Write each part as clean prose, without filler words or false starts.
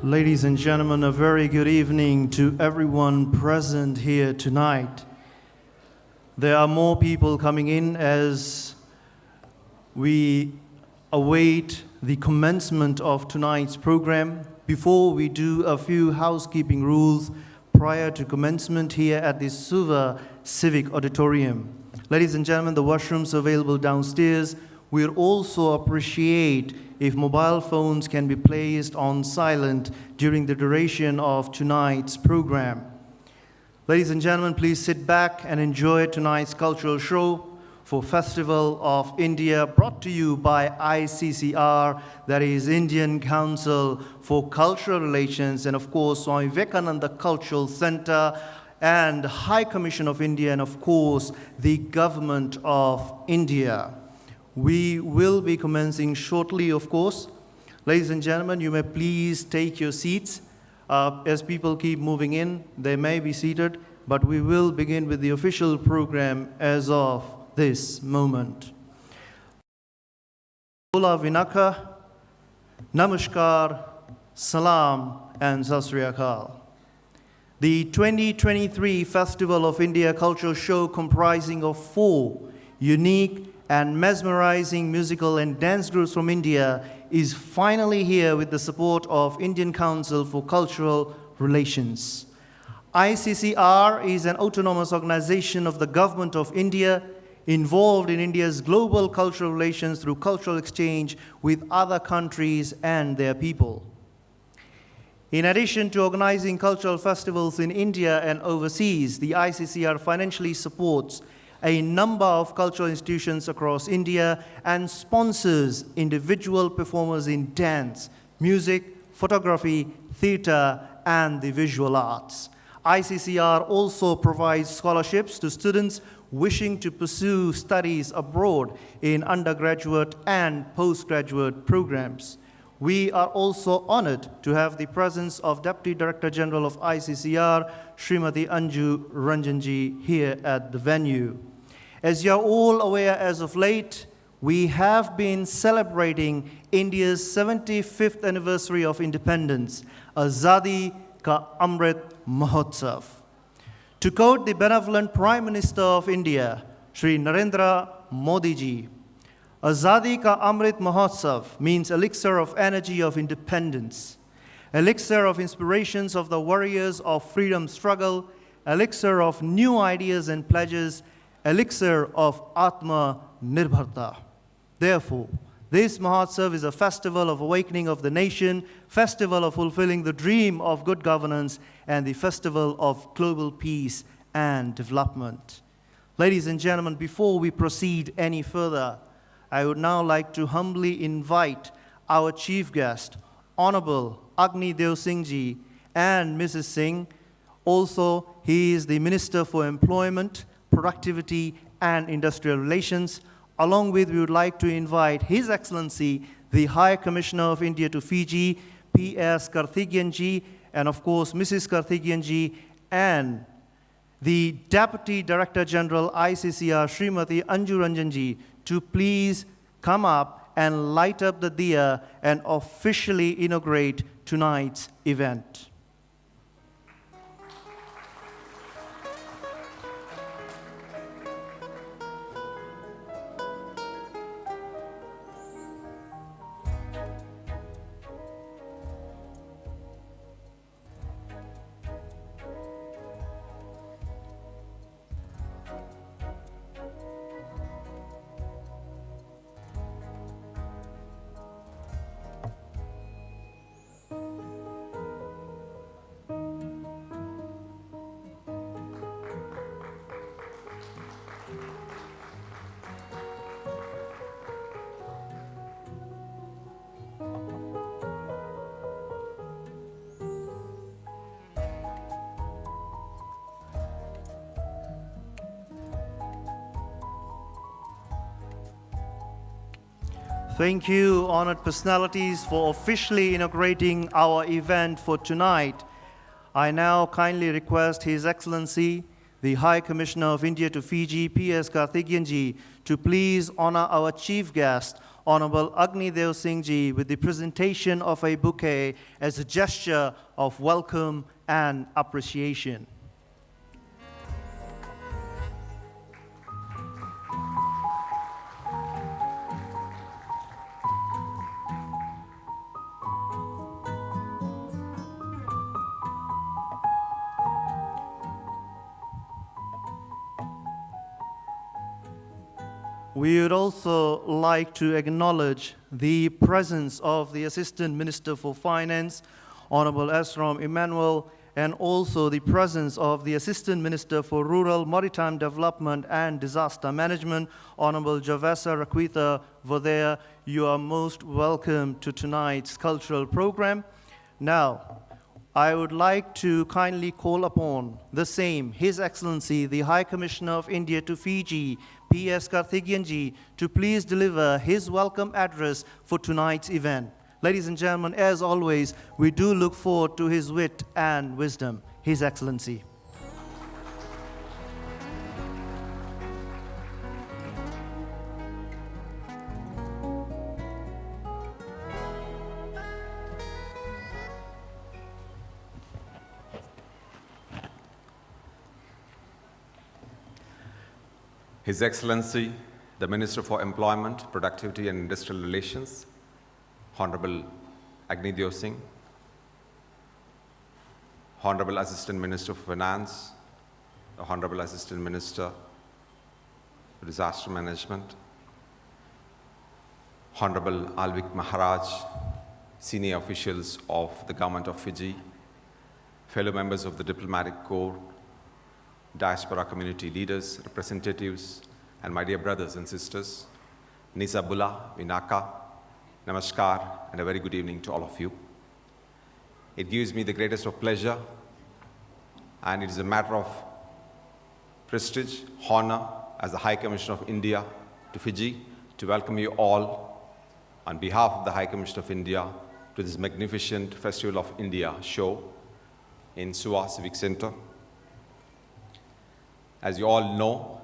Ladies and gentlemen, a very good evening to everyone present here tonight. There are more people coming in as we await the commencement of tonight's program. Before we do a few housekeeping rules prior to commencement here at the Suva Civic Auditorium. Ladies and gentlemen, the washrooms are available downstairs. We'll also appreciate if mobile phones can be placed on silent during the duration of tonight's program. Ladies and gentlemen, please sit back and enjoy tonight's cultural show for Festival of India, brought to you by ICCR, that is Indian Council for Cultural Relations, and of course Swami Vivekananda Cultural Center and High Commission of India, and of course the Government of India. We will be commencing shortly, of course. Ladies and gentlemen, you may please take your seats. As people keep moving in, they may be seated, but we will begin with the official program as of this moment. Bola Vinaka, Namaskar, Salam, and Sat Sri Akal. The 2023 Festival of India Cultural Show, comprising of 4 unique and mesmerizing musical and dance groups from India, is finally here with the support of Indian Council for Cultural Relations. ICCR is an autonomous organization of the Government of India involved in India's global cultural relations through cultural exchange with other countries and their people. In addition to organizing cultural festivals in India and overseas, the ICCR financially supports a number of cultural institutions across India and sponsors individual performers in dance, music, photography, theater, and the visual arts. ICCR also provides scholarships to students wishing to pursue studies abroad in undergraduate and postgraduate programs. We are also honored to have the presence of Deputy Director General of ICCR, Srimati Anju Ranjanji, here at the venue. As you are all aware, as of late, we have been celebrating India's 75th anniversary of independence, Azadi Ka Amrit Mahotsav. To quote the benevolent Prime Minister of India, Shri Narendra Modi ji, Azadi Ka Amrit Mahotsav means elixir of energy of independence, elixir of inspirations of the warriors of freedom struggle, elixir of new ideas and pledges, elixir of Atma Nirbharta. Therefore, this Mahotsav is a festival of awakening of the nation, festival of fulfilling the dream of good governance, and the festival of global peace and development. Ladies and gentlemen, before we proceed any further, I would now like to humbly invite our chief guest, Honorable Agni Deo Singh ji and Mrs. Singh. Also, he is the Minister for Employment, Productivity, and Industrial Relations. Along with, we would like to invite His Excellency, the High Commissioner of India to Fiji, P.S. Karthikeyan ji, and of course, Mrs. Karthikeyan ji, and the Deputy Director General, ICCR, Srimati Anju Ranjan ji, to please come up and light up the diya and officially inaugurate tonight's event. Thank you, honored personalities, for officially inaugurating our event for tonight. I now kindly request His Excellency, the High Commissioner of India to Fiji, P.S. Karthikeyan ji, to please honor our chief guest Honorable Agnidev Singh Ji with the presentation of a bouquet as a gesture of welcome and appreciation. We would also like to acknowledge the presence of the Assistant Minister for Finance, Honorable Esrom Emmanuel, and also the presence of the Assistant Minister for Rural Maritime Development and Disaster Management, Honorable Javasa Rakwitha Vodea. You are most welcome to tonight's cultural program. Now, I would like to kindly call upon the same, His Excellency, the High Commissioner of India to Fiji, P.S. Karthikeyanji, to please deliver his welcome address for tonight's event. Ladies and gentlemen, as always, we do look forward to his wit and wisdom. His Excellency. His Excellency, the Minister for Employment, Productivity and Industrial Relations, Honorable Agnidev Singh, Honorable Assistant Minister for Finance, the Honorable Assistant Minister for Disaster Management, Honorable Alvik Maharaj, senior officials of the Government of Fiji, fellow members of the Diplomatic Corps, diaspora community leaders, representatives, and my dear brothers and sisters, Nisa Bula, Vinaka, Namaskar, and a very good evening to all of you. It gives me the greatest of pleasure, and it is a matter of prestige, honor, as the High Commissioner of India to Fiji, to welcome you all on behalf of the High Commissioner of India to this magnificent Festival of India show in Suva Civic Center. As you all know,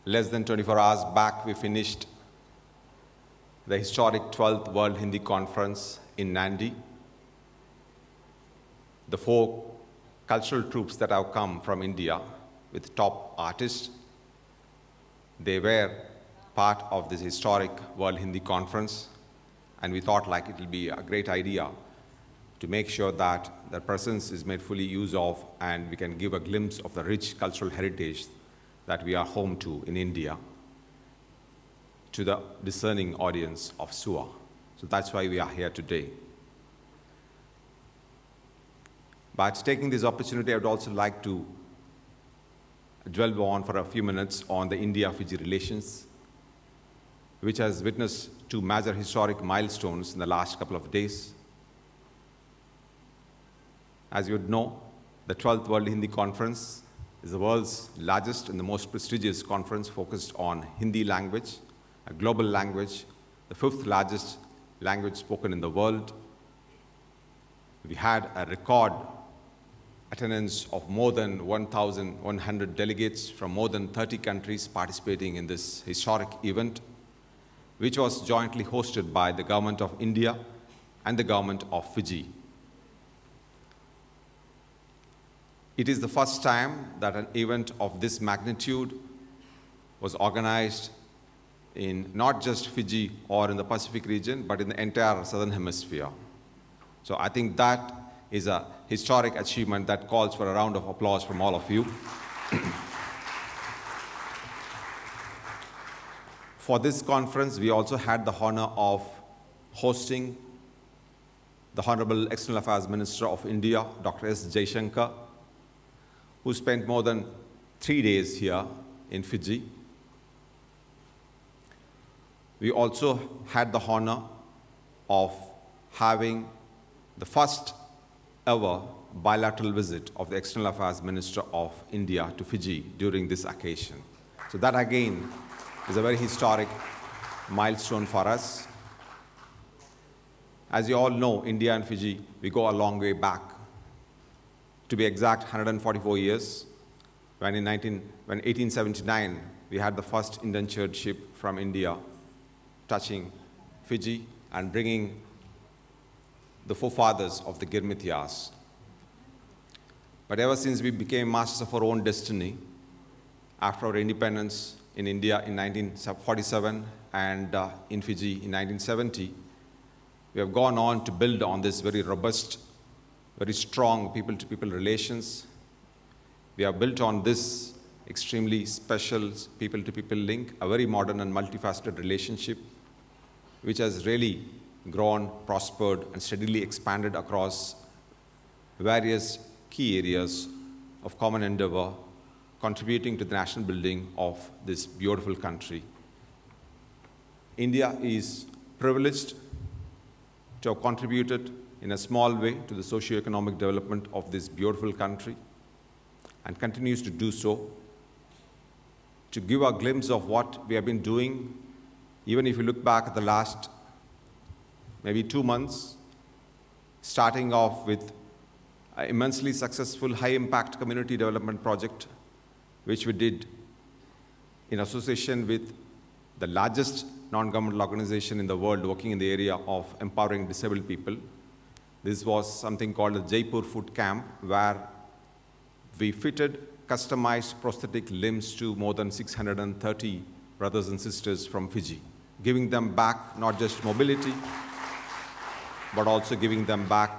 less than 24 hours back, we finished the historic 12th World Hindi Conference in Nandi. The 4 cultural troupes that have come from India with top artists, they were part of this historic World Hindi Conference, and we thought like it will be a great idea to make sure that their presence is made fully use of and we can give a glimpse of the rich cultural heritage that we are home to in India to the discerning audience of Suva. So that's why we are here today. But taking this opportunity, I would also like to dwell on for a few minutes on the India-Fiji relations, which has witnessed 2 major historic milestones in the last couple of days. As you would know, the 12th World Hindi Conference is the world's largest and the most prestigious conference focused on Hindi language, a global language, the 5th largest language spoken in the world. We had a record attendance of more than 1,100 delegates from more than 30 countries participating in this historic event, which was jointly hosted by the Government of India and the Government of Fiji. It is the first time that an event of this magnitude was organized in not just Fiji or in the Pacific region, but in the entire Southern Hemisphere. So I think that is a historic achievement that calls for a round of applause from all of you. For this conference, we also had the honor of hosting the Honorable External Affairs Minister of India, Dr. S. Jaishankar, who spent more than 3 days here in Fiji. We also had the honor of having the first ever bilateral visit of the External Affairs Minister of India to Fiji during this occasion. So that again is a very historic milestone for us. As you all know, India and Fiji, we go a long way back. To be exact, 144 years, when in 1879, we had the first indentured ship from India touching Fiji and bringing the forefathers of the Girmithiyas. But ever since we became masters of our own destiny, after our independence in India in 1947 and in Fiji in 1970, we have gone on to build on this very robust, very strong people-to-people relations. We have built on this extremely special people-to-people link, a very modern and multifaceted relationship, which has really grown, prospered, and steadily expanded across various key areas of common endeavor, contributing to the national building of this beautiful country. India is privileged to have contributed in a small way to the socio-economic development of this beautiful country and continues to do so. To give a glimpse of what we have been doing, even if you look back at the last maybe 2 months, starting off with an immensely successful high-impact community development project, which we did in association with the largest non-governmental organization in the world working in the area of empowering disabled people. This was something called the Jaipur Foot Camp, where we fitted customized prosthetic limbs to more than 630 brothers and sisters from Fiji, giving them back not just mobility, but also giving them back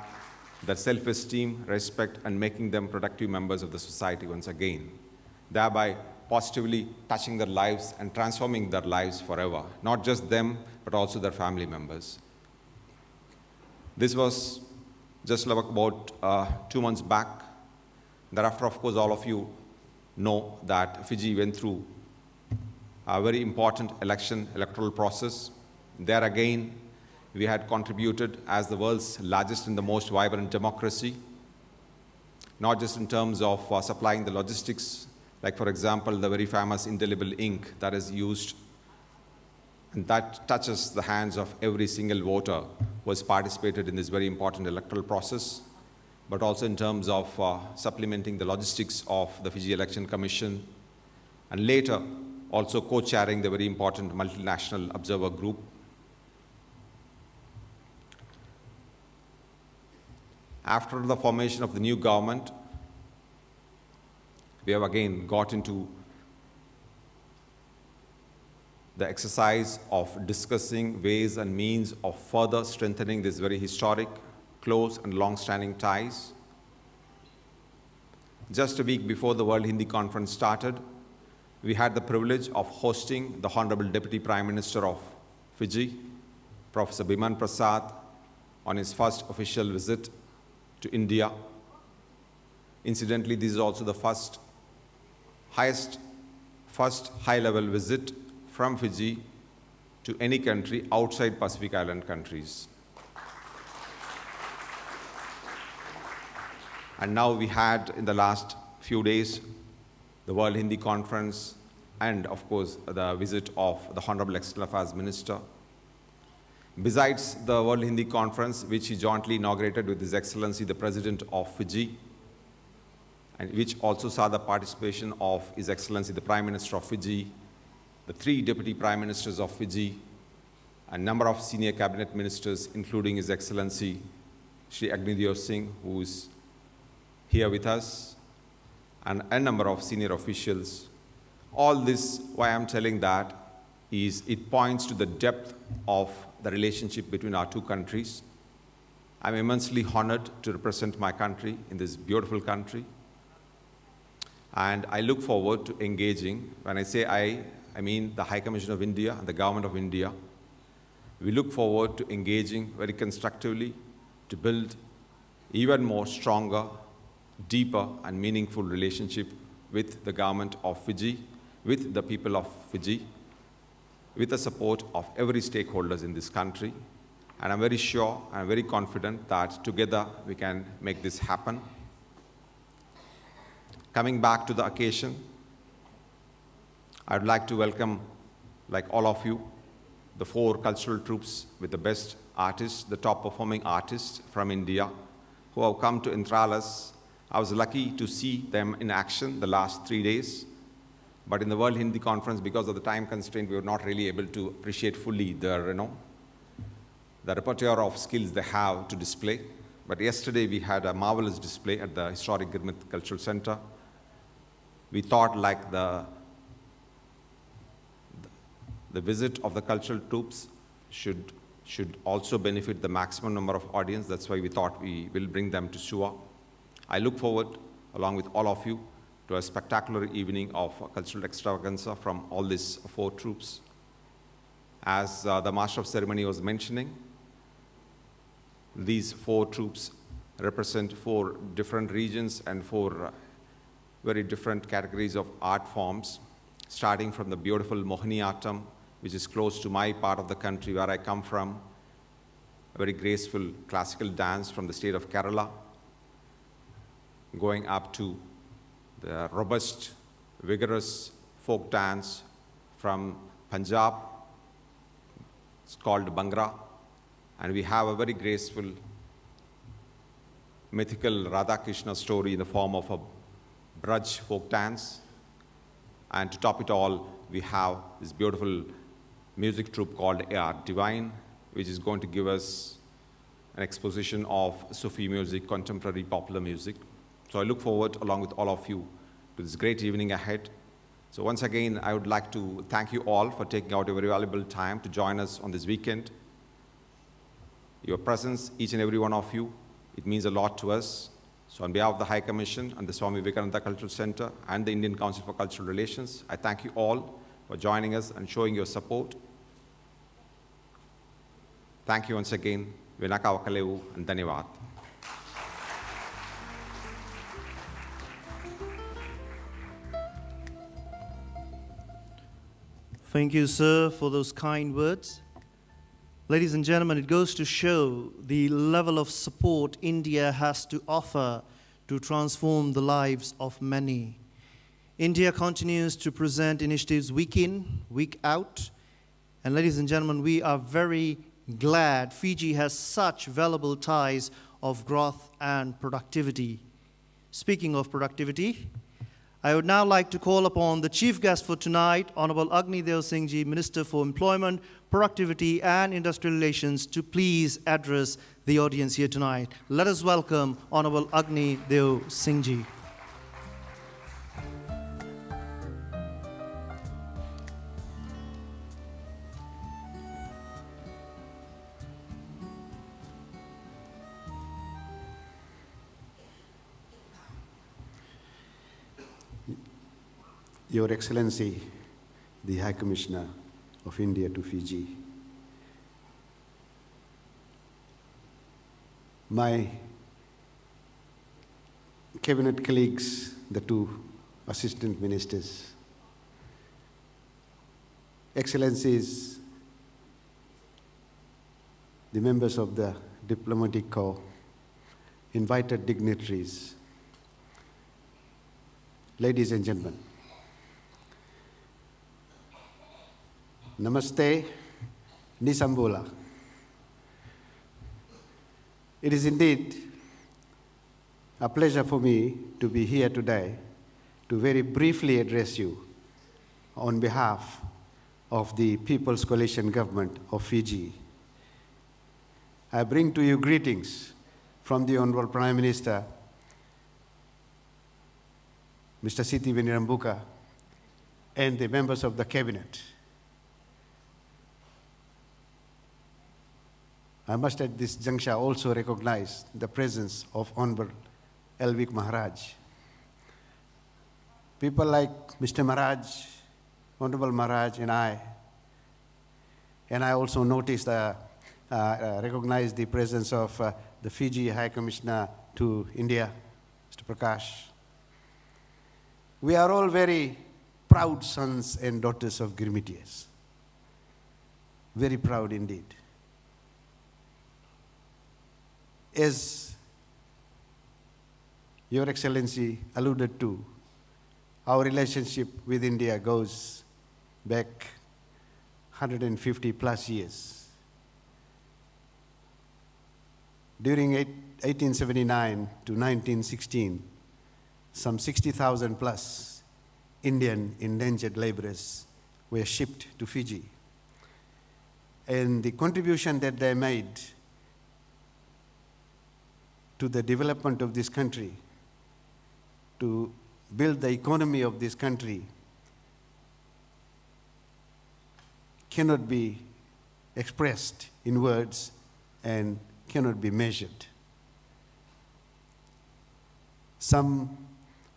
their self-esteem, respect, and making them productive members of the society once again, thereby positively touching their lives and transforming their lives forever, not just them, but also their family members. This was just about 2 months back. Thereafter, of course, all of you know that Fiji went through a very important electoral process. There again, we had contributed as the world's largest and the most vibrant democracy, not just in terms of supplying the logistics, like for example, the very famous indelible ink that is used and that touches the hands of every single voter who has participated in this very important electoral process, but also in terms of supplementing the logistics of the Fiji Election Commission, and later also co-chairing the very important multinational observer group. After the formation of the new government, we have again got into the exercise of discussing ways and means of further strengthening this very historic, close and long-standing ties. Just a week before the World Hindi Conference started, we had the privilege of hosting the Honorable Deputy Prime Minister of Fiji, Professor Biman Prasad, on his first official visit to India. Incidentally, this is also the first high-level visit from Fiji to any country outside Pacific Island countries. And now we had, in the last few days, the World Hindi Conference and, of course, the visit of the Honorable External Affairs Minister. Besides the World Hindi Conference, which he jointly inaugurated with His Excellency, the President of Fiji, and which also saw the participation of His Excellency, the Prime Minister of Fiji, the 3 Deputy Prime Ministers of Fiji, a number of senior cabinet ministers, including His Excellency, Shri Agnidev Singh, who is here with us, and a number of senior officials. All this, why I'm telling that, is it points to the depth of the relationship between our two countries. I'm immensely honored to represent my country in this beautiful country. And I look forward to engaging. When I say I mean the High Commission of India and the Government of India. We look forward to engaging very constructively to build even more stronger, deeper and meaningful relationship with the government of Fiji, with the people of Fiji, with the support of every stakeholders in this country. And I'm very sure, I'm very confident that together we can make this happen. Coming back to the occasion, I'd like to welcome, like all of you, the 4 cultural troupes with the best artists, the top performing artists from India who have come to enthrall us. I was lucky to see them in action the last 3 days. But in the World Hindi Conference, because of the time constraint, we were not really able to appreciate fully the repertoire of skills they have to display. But yesterday we had a marvelous display at the historic Gurmit Cultural Center. We thought like the visit of the cultural troops should also benefit the maximum number of audience. That's why we thought we will bring them to Suva. I look forward, along with all of you, to a spectacular evening of cultural extravaganza from all these 4 troops. As the Master of Ceremony was mentioning, these 4 troops represent 4 different regions and 4 very different categories of art forms, starting from the beautiful Mohiniyattam, which is close to my part of the country where I come from, a very graceful classical dance from the state of Kerala, going up to the robust, vigorous folk dance from Punjab. It's called Bhangra. And we have a very graceful, mythical Radha Krishna story in the form of a Braj folk dance. And to top it all, we have this beautiful music troupe called AR Divine, which is going to give us an exposition of Sufi music, contemporary popular music. So I look forward, along with all of you, to this great evening ahead. So once again, I would like to thank you all for taking out a very valuable time to join us on this weekend. Your presence, each and every one of you, it means a lot to us. So on behalf of the High Commission and the Swami Vivekananda Cultural Center and the Indian Council for Cultural Relations, I thank you all for joining us and showing your support. Thank you once again. Vinaka Wakalevu and Dhanyavad. Thank you, sir, for those kind words. Ladies and gentlemen, it goes to show the level of support India has to offer to transform the lives of many. India continues to present initiatives week in, week out. And ladies and gentlemen, we are very glad Fiji has such valuable ties of growth and productivity. Speaking of productivity, I would now like to call upon the chief guest for tonight, Honorable Agni Deo Singh Ji, Minister for Employment, Productivity and Industrial Relations, to please address the audience here tonight. Let us welcome Honorable Agni Deo Singh Ji. Your Excellency, the High Commissioner of India to Fiji, my cabinet colleagues, the 2 assistant ministers, Excellencies, the members of the diplomatic corps, invited dignitaries, ladies and gentlemen, Namaste, Nisambula. It is indeed a pleasure for me to be here today to very briefly address you on behalf of the People's Coalition Government of Fiji. I bring to you greetings from the Honorable Prime Minister, Mr. Siti Venirambuka, and the members of the Cabinet. I must at this juncture also recognize the presence of Honorable Elvik Maharaj. People like Mr. Maharaj, Honorable Maharaj, and I also noticed, recognize the presence of the Fiji High Commissioner to India, Mr. Prakash. We are all very proud sons and daughters of Gurmitias. Very proud indeed. As Your Excellency alluded to, our relationship with India goes back 150 plus years. During 1879 to 1916, some 60,000 plus Indian indentured laborers were shipped to Fiji. And the contribution that they made to the development of this country, to build the economy of this country, cannot be expressed in words and cannot be measured. Some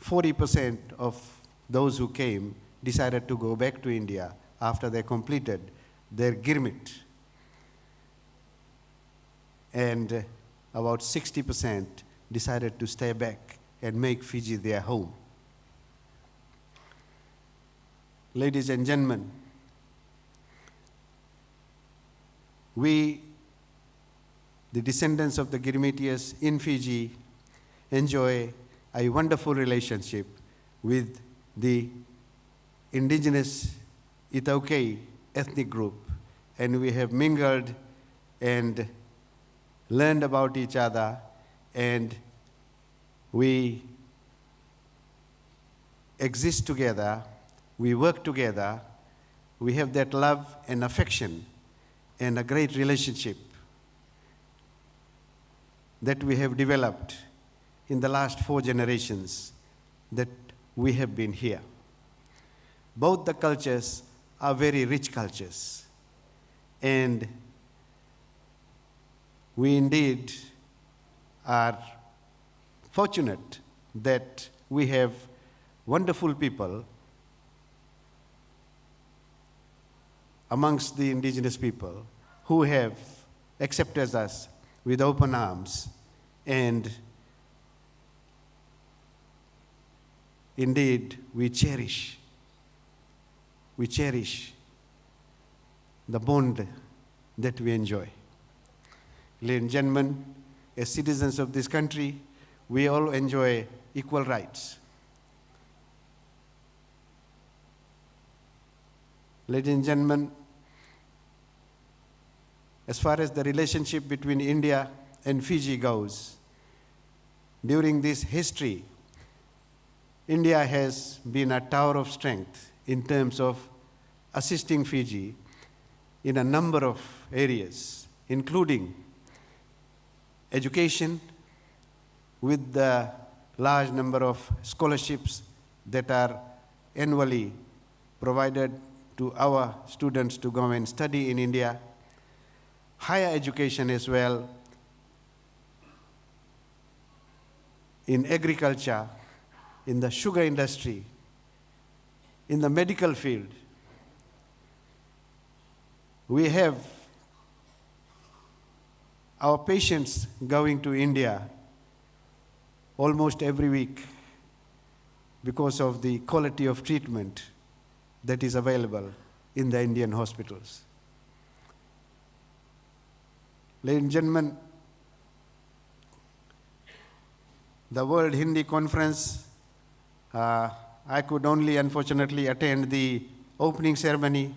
40% of those who came decided to go back to India after they completed their girmit. And about 60% decided to stay back and make Fiji their home. Ladies and gentlemen, we, the descendants of the Girmitias in Fiji, enjoy a wonderful relationship with the indigenous Itaukei ethnic group, and we have mingled and learned about each other, and we exist together, we work together, we have that love and affection and a great relationship that we have developed in the last 4 generations that we have been here. Both the cultures are very rich cultures, and we indeed are fortunate that we have wonderful people amongst the indigenous people who have accepted us with open arms, and indeed we cherish the bond that we enjoy. Ladies and gentlemen, as citizens of this country, we all enjoy equal rights. Ladies and gentlemen, as far as the relationship between India and Fiji goes, during this history, India has been a tower of strength in terms of assisting Fiji in a number of areas, including education, with the large number of scholarships that are annually provided to our students to go and study in India, higher education as well, in agriculture, in the sugar industry, in the medical field. We have our patients going to India almost every week because of the quality of treatment that is available in the Indian hospitals. Ladies and gentlemen, the World Hindi Conference, I could only unfortunately attend the opening ceremony,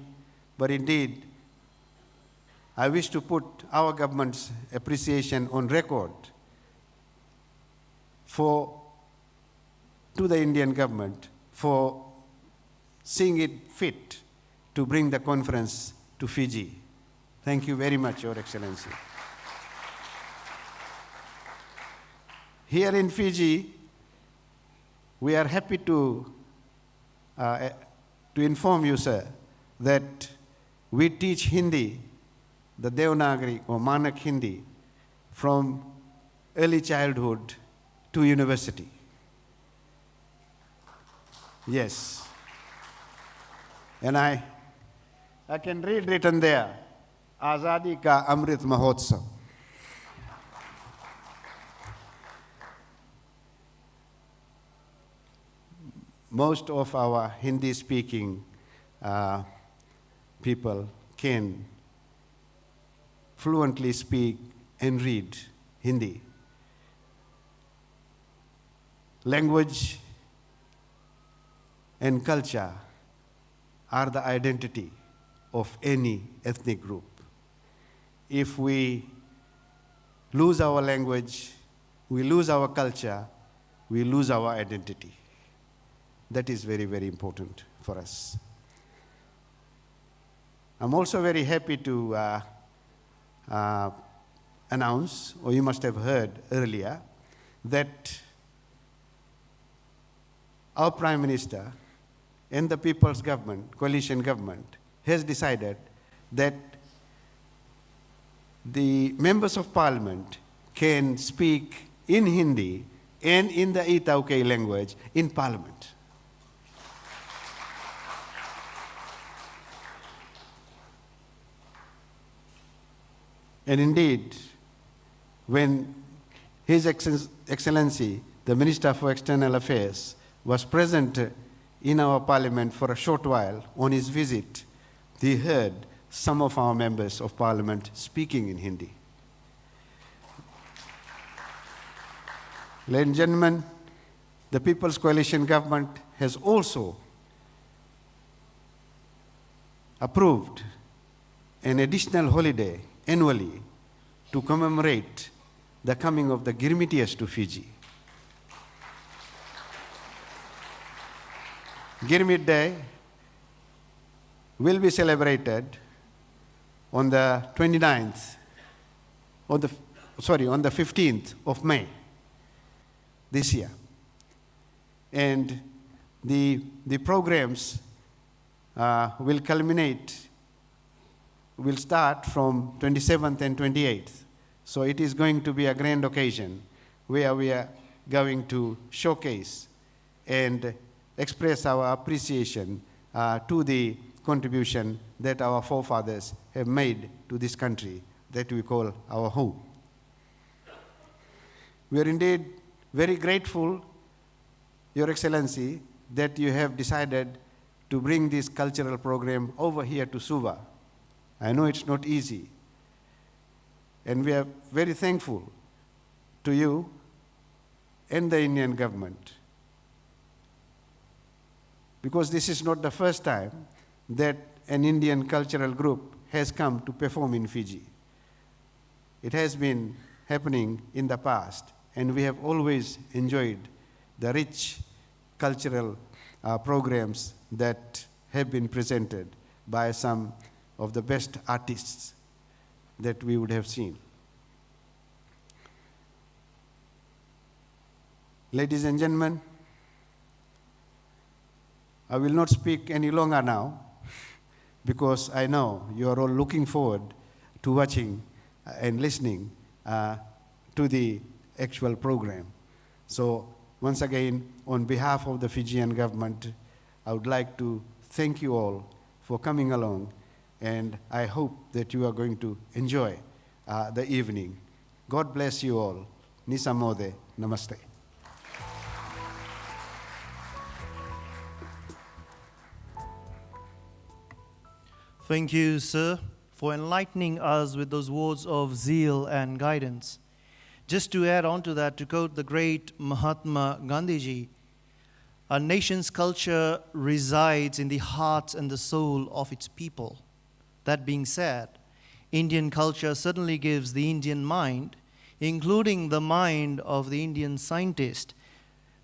but indeed, I wish to put our government's appreciation on record to the Indian government for seeing it fit to bring the conference to Fiji. Thank you very much, Your Excellency. Here in Fiji, we are happy to inform you, sir, that we teach Hindi, the Devanagari or Manak Hindi, from early childhood to university. Yes. And I can read written there, Azadi Ka Amrit Mahotsav. Most of our Hindi-speaking people can fluently speak and read Hindi. Language and culture are the identity of any ethnic group. If we lose our language, we lose our culture, we lose our identity. That is very, very important for us. I'm also very happy to announce, or you must have heard earlier, that our Prime Minister and the People's Government, coalition government, has decided that the members of Parliament can speak in Hindi and in the Itaukei language in Parliament. And indeed, when His Excellency, the Minister for External Affairs, was present in our Parliament for a short while on his visit, he heard some of our members of Parliament speaking in Hindi. Ladies and gentlemen, the People's Coalition government has also approved an additional holiday annually to commemorate the coming of the Girmitias to Fiji. Girmit Day will be celebrated on the 29th, on the 15th of May this year. And the programs will start from 27th and 28th. So it is going to be a grand occasion where we are going to showcase and express our appreciation to the contribution that our forefathers have made to this country that we call our home. We are indeed very grateful, Your Excellency, that you have decided to bring this cultural program over here to Suva. I know it's not easy. And we are very thankful to you and the Indian government, because this is not the first time that an Indian cultural group has come to perform in Fiji. It has been happening in the past, and we have always enjoyed the rich cultural programs that have been presented by some of the best artists that we would have seen. Ladies and gentlemen, I will not speak any longer now, because I know you are all looking forward to watching and listening to the actual program. So once again, on behalf of the Fijian government, I would like to thank you all for coming along, and I hope that you are going to enjoy the evening. God bless you all. Nisa Mode, Namaste. Thank you, sir, for enlightening us with those words of zeal and guidance. Just to add on to that, to quote the great Mahatma Gandhiji, a nation's culture resides in the heart and the soul of its people. That being said, Indian culture certainly gives the Indian mind, including the mind of the Indian scientist,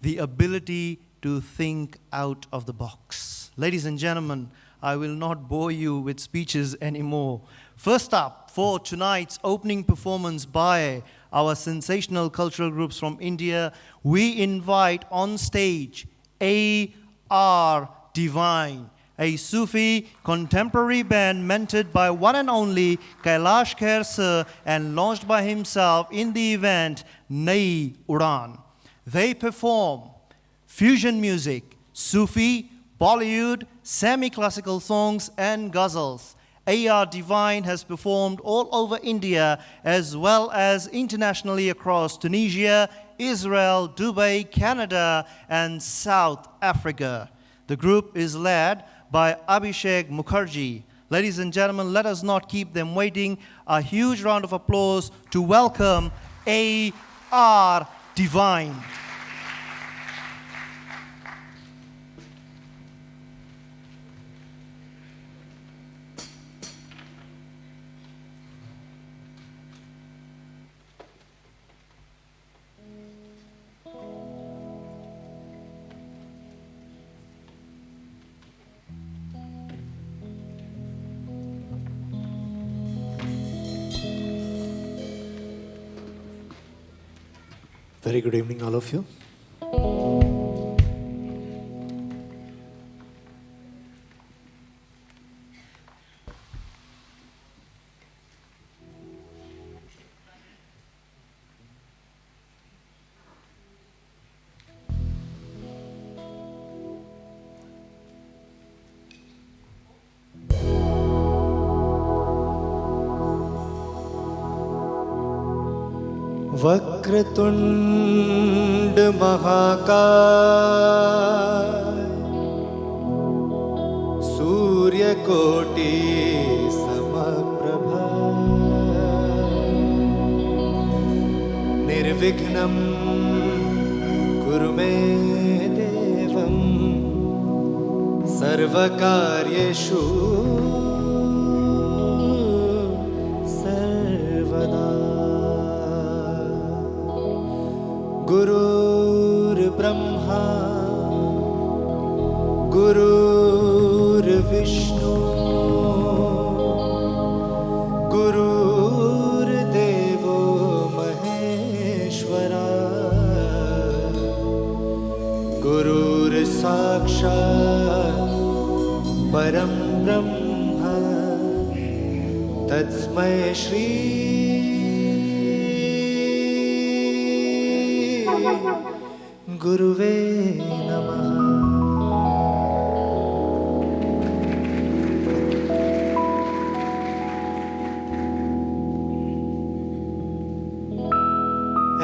the ability to think out of the box. Ladies and gentlemen, I will not bore you with speeches anymore. First up, for tonight's opening performance by our sensational cultural groups from India, we invite on stage A.R. Divine, a Sufi contemporary band mentored by one and only Kailash Khair sir and launched by himself in the event Nayi Udan. They perform fusion music, Sufi, Bollywood, semi-classical songs, and ghazals. A.R. Divine has performed all over India as well as internationally across Tunisia, Israel, Dubai, Canada, and South Africa. The group is led by Abhishek Mukherjee. Ladies and gentlemen, let us not keep them waiting. A huge round of applause to welcome A.R. Divine. Very good evening, all of you. Vakratunda महाकाय सूर्यकोटि समप्रभा निर्विघ्नं कुरु मे देवं सर्वकार्येषु गुरुर्ब्रह्मा गुरुर्विष्णु गुरुर्देवो महेश्वरा गुरुर्साक्षात् परं ब्रह्म तस्मै श्री गुरुवे नमः।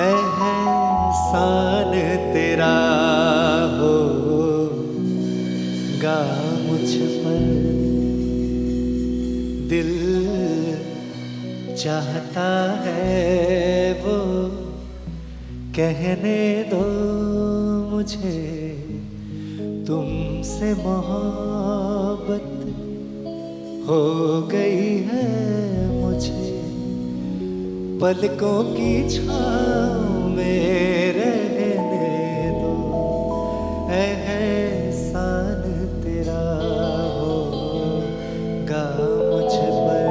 एहसान तेरा होगा मुझ पर, दिल चाहता है वो कहने दो मुझे, तुमसे मोहब्बत हो गई है मुझे, पलकों की छाँव में रहने दो, एहसान तेरा होगा मुझ पर।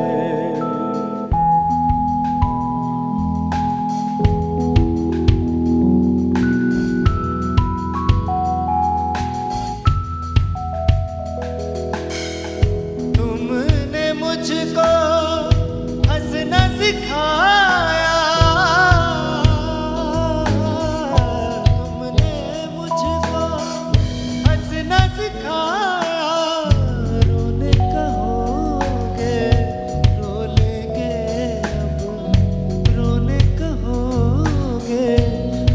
मुझको हंसना सिखाया, तुमने मुझको हंसना सिखाया, रोने कहोगे रो लेंगे अब, रोने कहोगे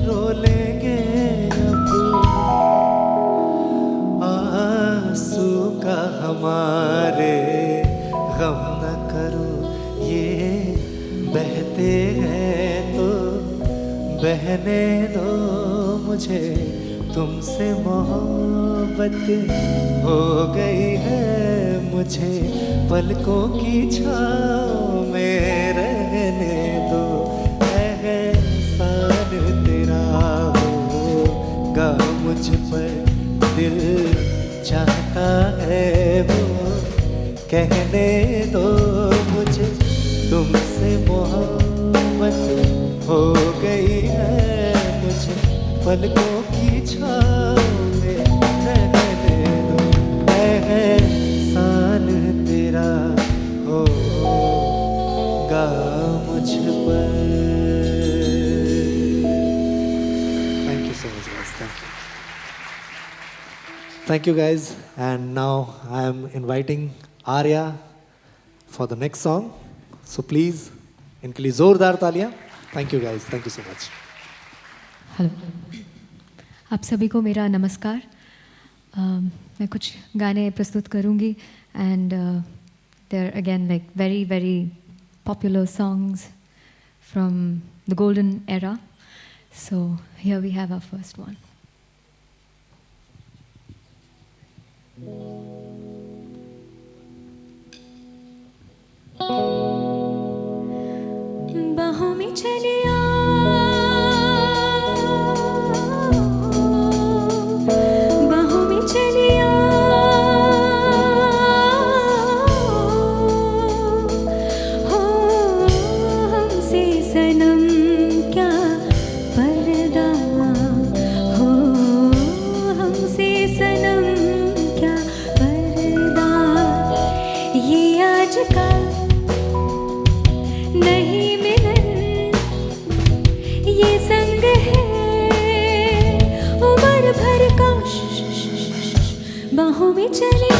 रो लेंगे अब, आंसू का हमारे गम न करो, ये बहते हैं तो बहने दो मुझे, तुमसे मोहब्बत हो गई है मुझे, पलकों की छाँव में रहने दो, एहसान तेरा होगा मुझ पर, दिल चाहता है वो कहने दो मुझे, तुमसे मोहब्बत हो गई है मुझे, पलकों की छाँव में रहने दो, एहसान तेरा होगा मुझ पर। Thank you so much, guys. Thank you. Thank you, guys. And now I am inviting Arya for the next song. So please, इनके लिए जोरदार तालियां. Thank you, guys. Thank you so much. Hello, आप सभी को मेरा नमस्कार। मैं कुछ गाने प्रस्तुत करूँगी and they're again like very very popular songs from the golden era. So here we have our first one. बाहों में चलिया बाहों में चलिया हो हमसे सनम क्या पर्दा में चलिया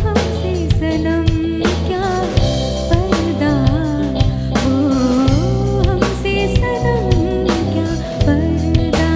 हमसे सनम क्या पर्दा हमसे सनम क्या पर्दा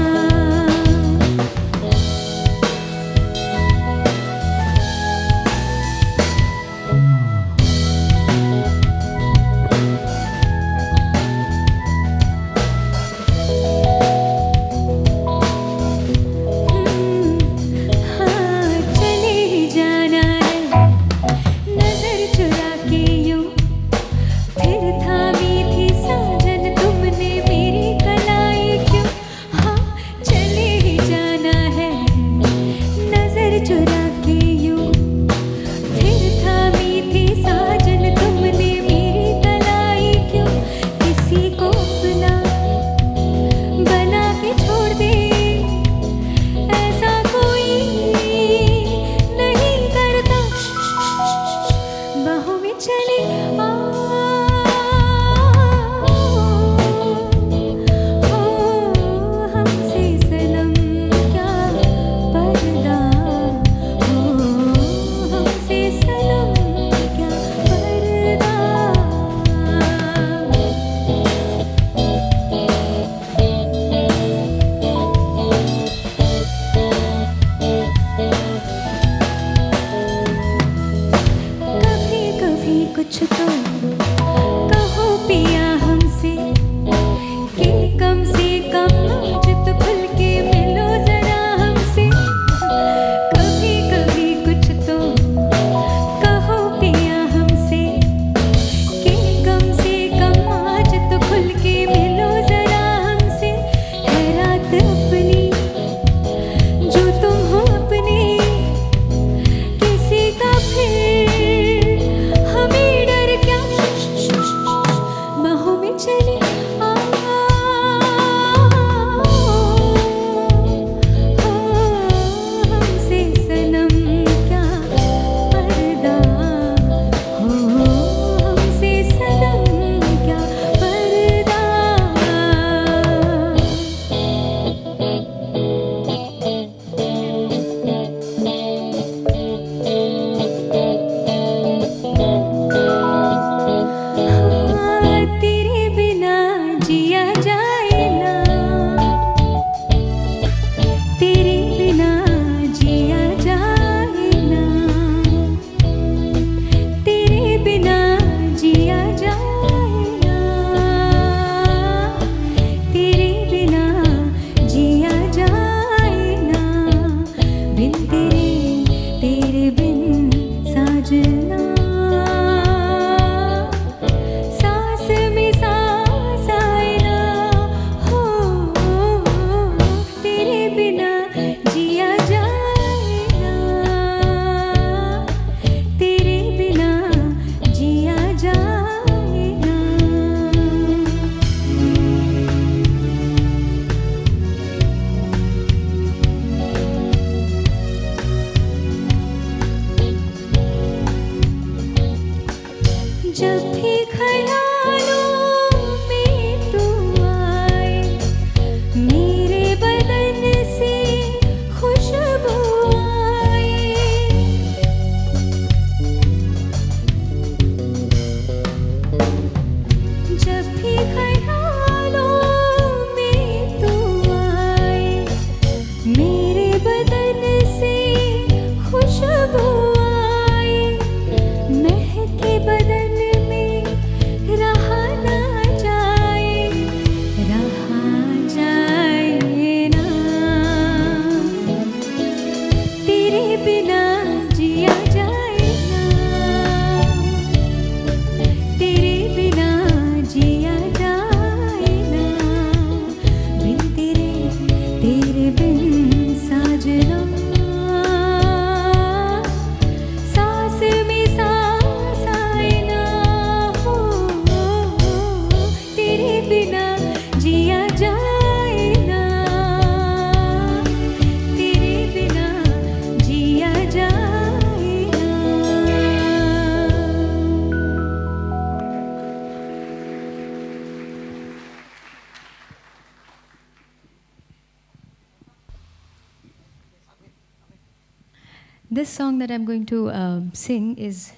This song that I'm going to sing is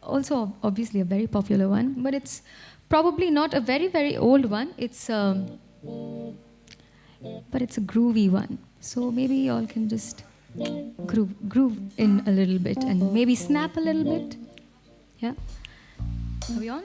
also obviously a very popular one, but it's probably not a very, very old one. But it's a groovy one. So maybe y'all can just groove in a little bit and maybe snap a little bit. Yeah? Are we on?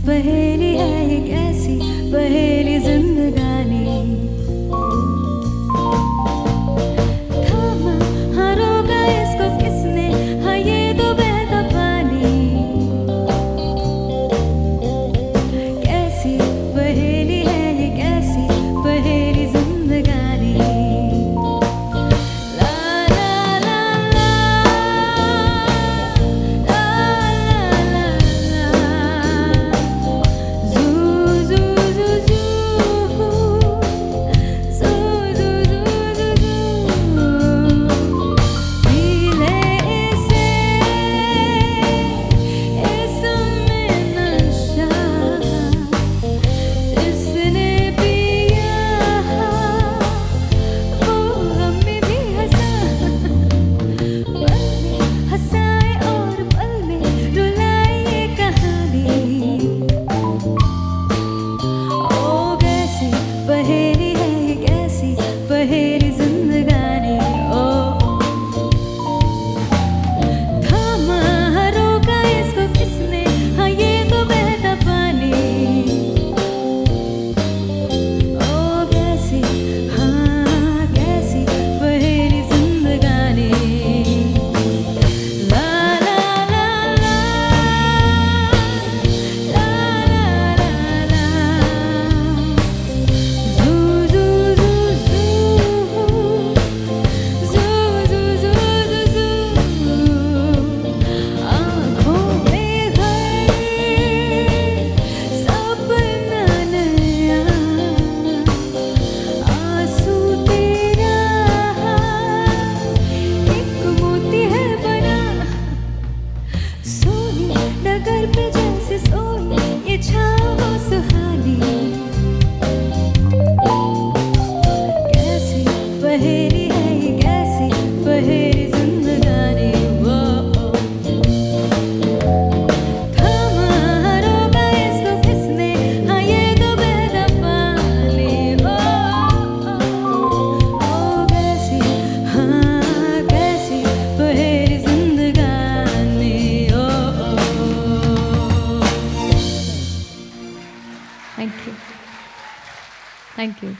पहेली है ये कैसी पहेली जिंदगानी थामा हाँ रोका इसको किसने हाँ ये तो बहता पानी कैसी पहेली है ये कैसी पहेली जिंदगानी ला ला ला ला ला ला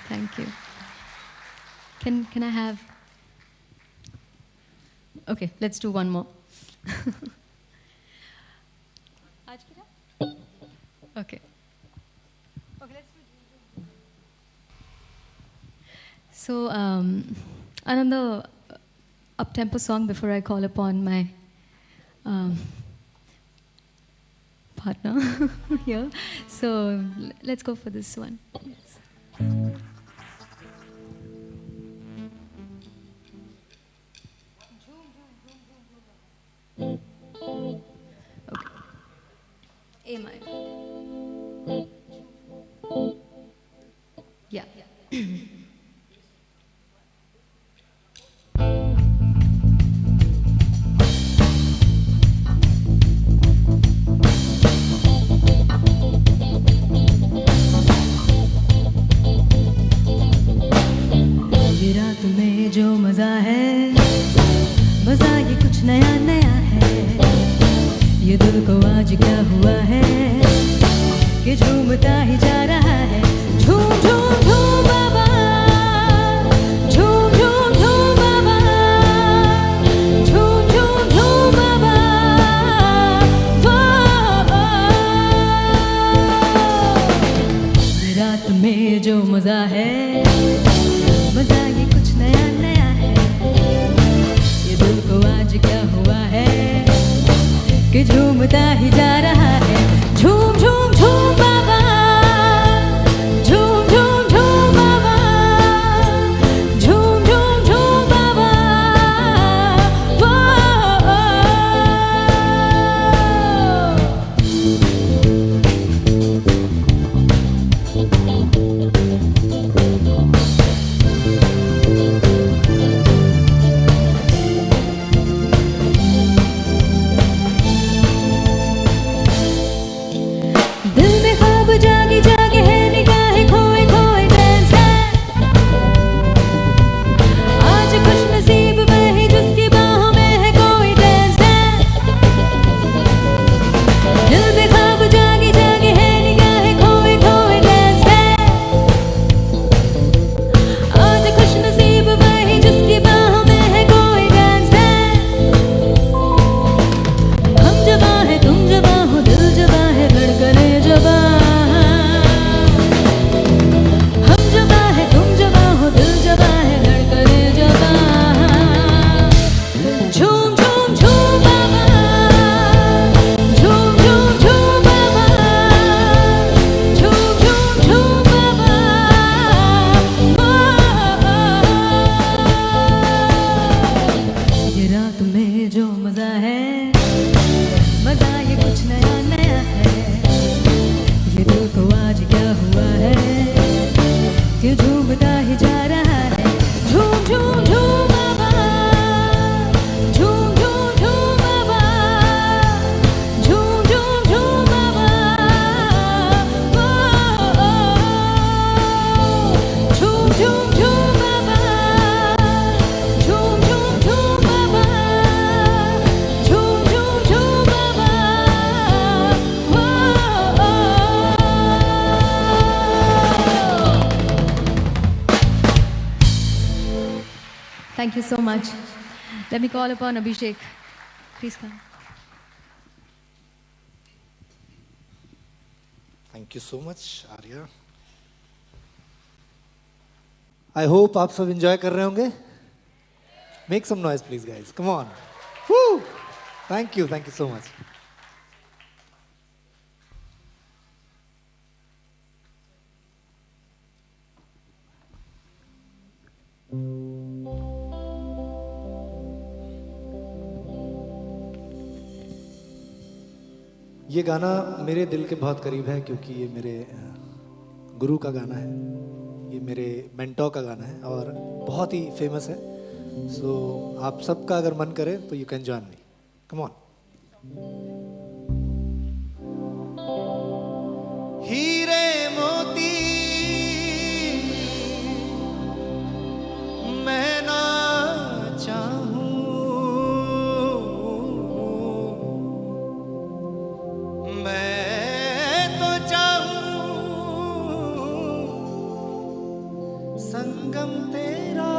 Thank you. Can I have? Okay, let's do one more. Okay. Okay, let's do. So another up-tempo song before I call upon my partner here. So let's go for this one. Yes. Okay. A minor. Yeah. ये रात में जो मजा है मजा ये कुछ नया नया है ये दिल को आज क्या हुआ है कि झूमता ही जा रहा है झूम झूम झूम बाबा झूम झूम झूम बाबा झूम झूम झूम बाबा ये रात में जो मजा है मजा ये कुछ नया नया है ये दिल को आज क्या झूमता ही जा रहा है झूम झूम झूम बाबा झूम झूम झूम बाबा झूम झूम झूम बाबा वो दिल में ख्वाब जागे जागे है निगाहें खोए खोए डांस है आज खुश नसीब वही जिसकी बाहों में है कोई डांस है दिल में ख्वाब जागे जागे है निगाहें खोए खोए डांस है आज खुश नसीब वही जिसकी बाहों में है कोई डांस है हम जवां है तुम जवां हो दिल जवां है धड़कने जवां हम जवां है तुम जवां हो दिल जवां है धड़कने जवां झूम झूम झूम बाबा झूम झूम झूम बाबा झूम झूम झूम बाबा ये रात में जो मजा है मजा ये कुछ नया नया है ये दिल को आज क्या हुआ है कि झूमता ही जा रहा है झूम झूम झूम बाबा झूम झूम झूम बाबा झूम झूम झूम बाबा झूम झूम झूम बाबा झूम झूम झूम बाबा झूम झूम झूम बाबा Thank you so much. Let me call upon Abhishek. Please come. Thank you so much Arya. I hope आप सब एंजॉय कर रहे होंगे। Make some noise please guys, come on. Thank you so much. ये गाना मेरे दिल के बहुत करीब है क्योंकि ये मेरे गुरु का गाना है, ये मेरे मेंटोर का गाना है और बहुत ही फेमस है। सो आप सबका अगर मन करे तो you can join me, come on. हीरे मोती मैं ना चाहूं, मैं तो चाहूं संगम तेरा,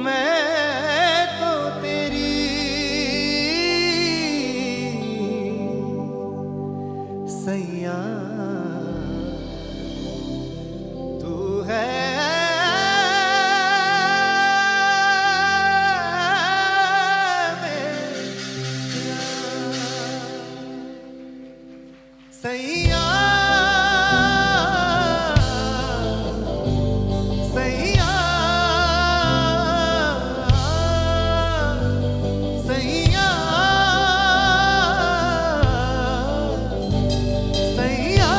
मैं तो तेरी सैया तू है मेरा सैया सैया सैया सैया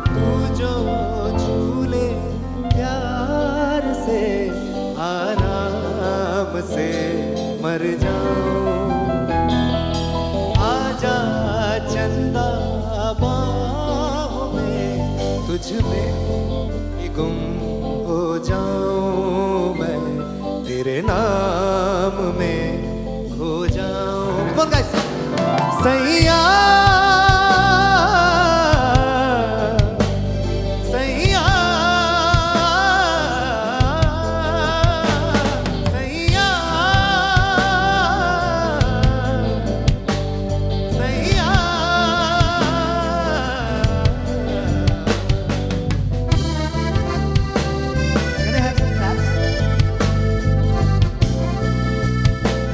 तू जो झूले प्यार से आराम से मर जाऊं, आजा चंदा बाहों में तुझ में ही गुम हो जाऊं, मैं तेरे नाम में खो जाऊं। Come on guys, सैया सैया सैया सैया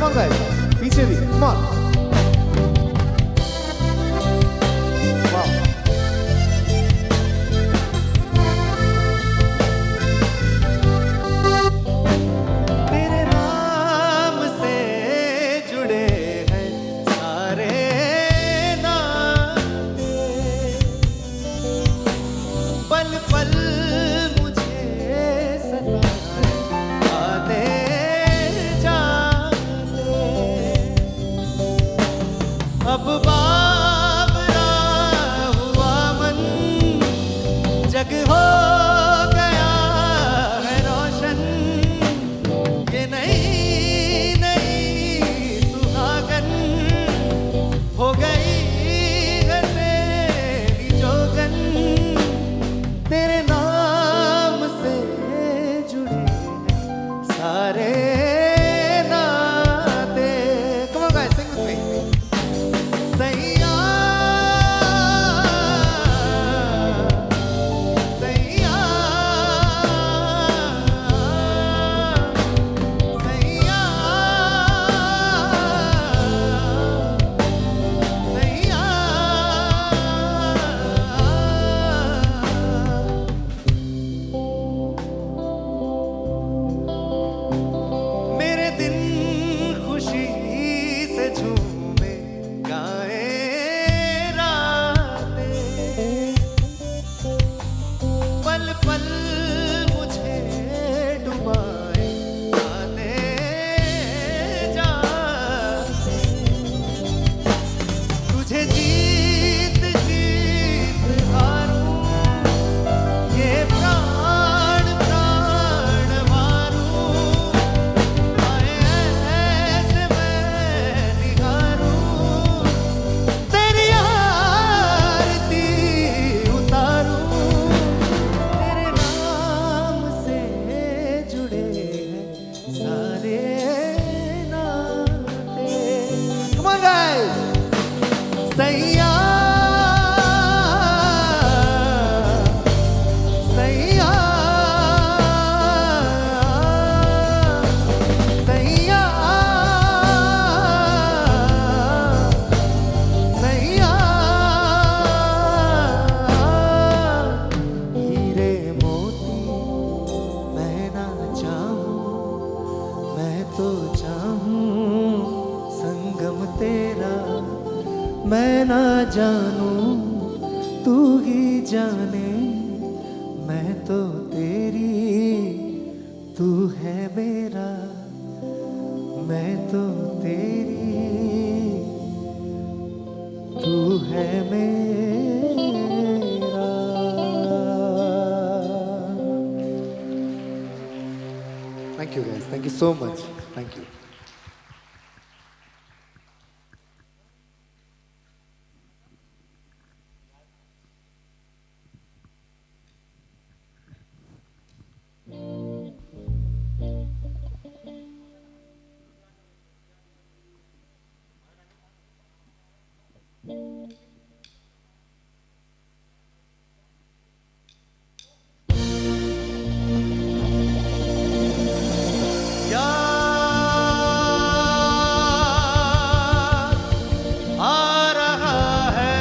Come on guys, पीछे भी, come on. Wow. तेरे नाम से जुड़े हैं सारे नाते, पल पल मुझे सताए आते जाते, अब बावरा हुआ मन जग हो गया है रोशन, ये नई नई सुहागन हो गई है तेरी जोगन, तेरे नाम से जुड़े हैं सारे नाते. Come on guys, sing with me. सैया सैया सैया मेरे दिन खुशी से झूमे गाए रातें, पल पल मुझे डुबाए आते जाते, तुझे जीत जीत हारूं, ये प्राण प्राण मारूं, आए ऐसे मैं निहारूं, तेरी आरती उतारूं, तेरे नाम से जुड़े हैं सारे नाते. Come on guys. सैया सैया सैया सैया, हीरे मोती मैं ना चाहूं, मैं तो चाहूं संगम तेरा, मैं ना जानूं तू ही जाने, मैं तो तेरी तू है मेरा, मैं तो तेरी तू है मेरा. Thank you guys, thank you so much. Thank you. याद आ रहा है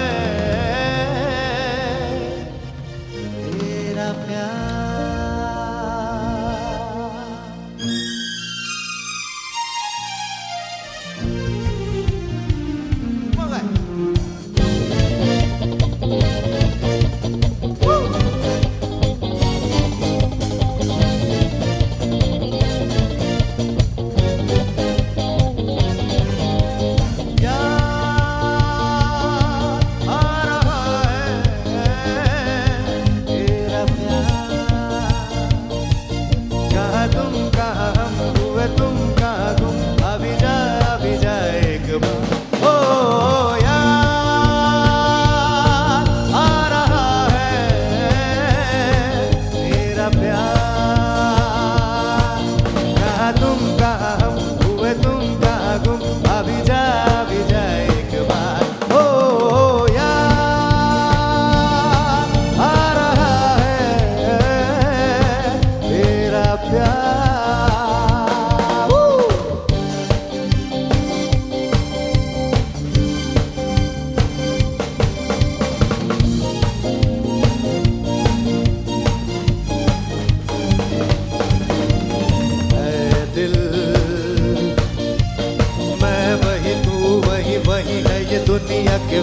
तेरा प्यार,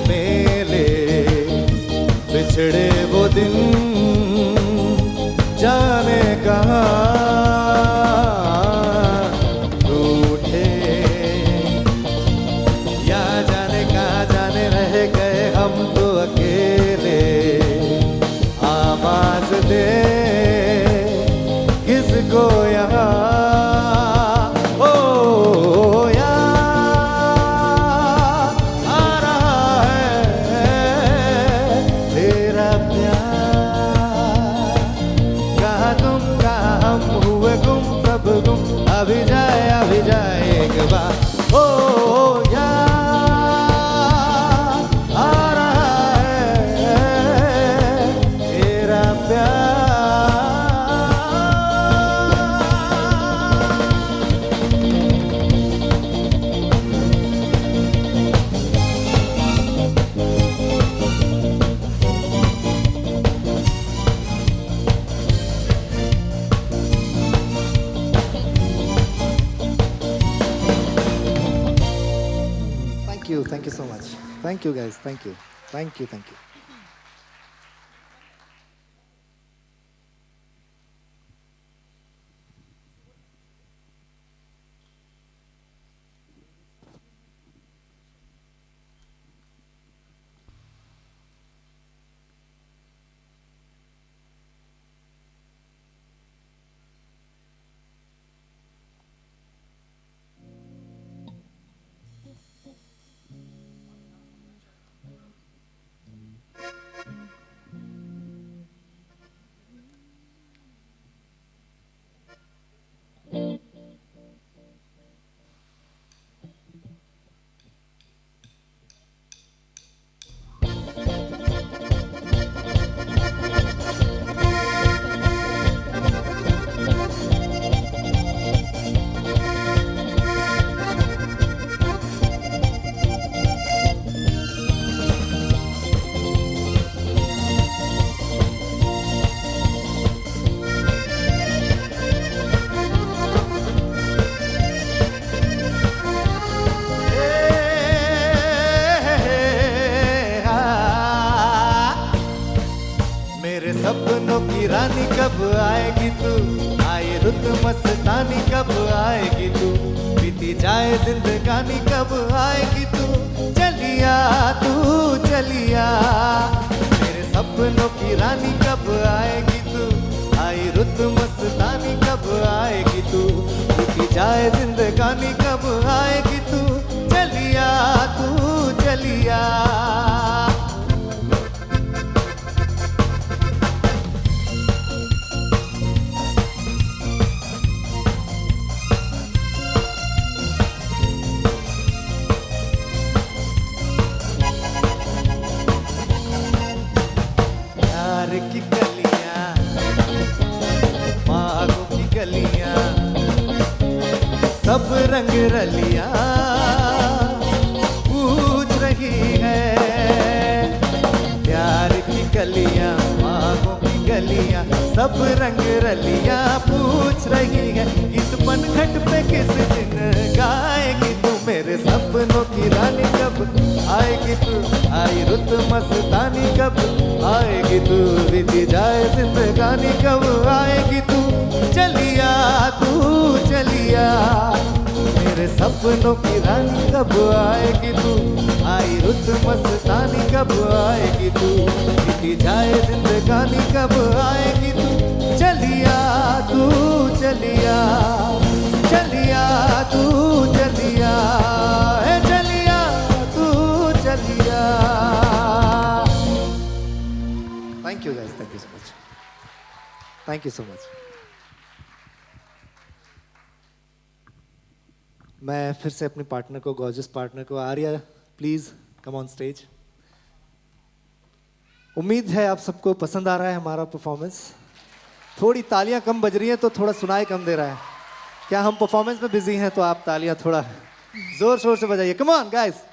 मेले बिछड़े वो दिन जाने कहाँ रूठे, या जाने कहाँ जाने रह गए हम तो अकेले। आवाज दे किसको यहाँ, ओ यार आ रहा है तेरा प्यार। कहाँ तुम कहाँ हम हुए गुम सब गुम, अभी जाए एक बार। ओ यार आ रहा है तेरा प्यार। Thank you so much. Thank you guys, thank you. मेरे सपनों की रानी कब आएगी तू, आए रुत मस्तानी कब आएगी तू, बीती जाए जिंदगानी कब आएगी तू, चलिया तू चलिया। मेरे सपनों की रानी कब आएगी तू, आई रुत मस्तानी कब आएगी तू, बीती जाए जिंदगानी कब आएगी तू, चलिया तू चलिया। की गलियां, बागों की गलियां, सब रंग रलियां पूछ रही है। प्यार की गलियां, बागों की गलियां, सब रंग रलियां पूछ रही है। गीत बनखट पे किस दिन गाएगी तू, मेरे सपनों की रानी कब आएगी तू, आई रुत मस्तानी कब आएगी तू, बीती जाए जिंदगानी कब आएगी तू, चलिया तू चलिया। मेरे सपनों की रानी कब आएगी तू, आई रुत मस्तानी कब आएगी तू, बीती जाए जिंदगानी कब आएगी तू, चलिया तू चलिया, चलिया तू चलिया, चलिया तू चलिया। Thank you guys, thank you so much. Thank you so much. मैं फिर से अपने पार्टनर को, गॉर्जियस पार्टनर को, Arya please come on stage. उम्मीद है आप सबको पसंद आ रहा है हमारा परफॉर्मेंस। थोड़ी तालियां कम बज रही हैं तो थोड़ा सुनाई कम दे रहा है। क्या हम परफॉर्मेंस में बिजी हैं तो आप तालियां थोड़ा जोर शोर से बजाइए। Come on guys.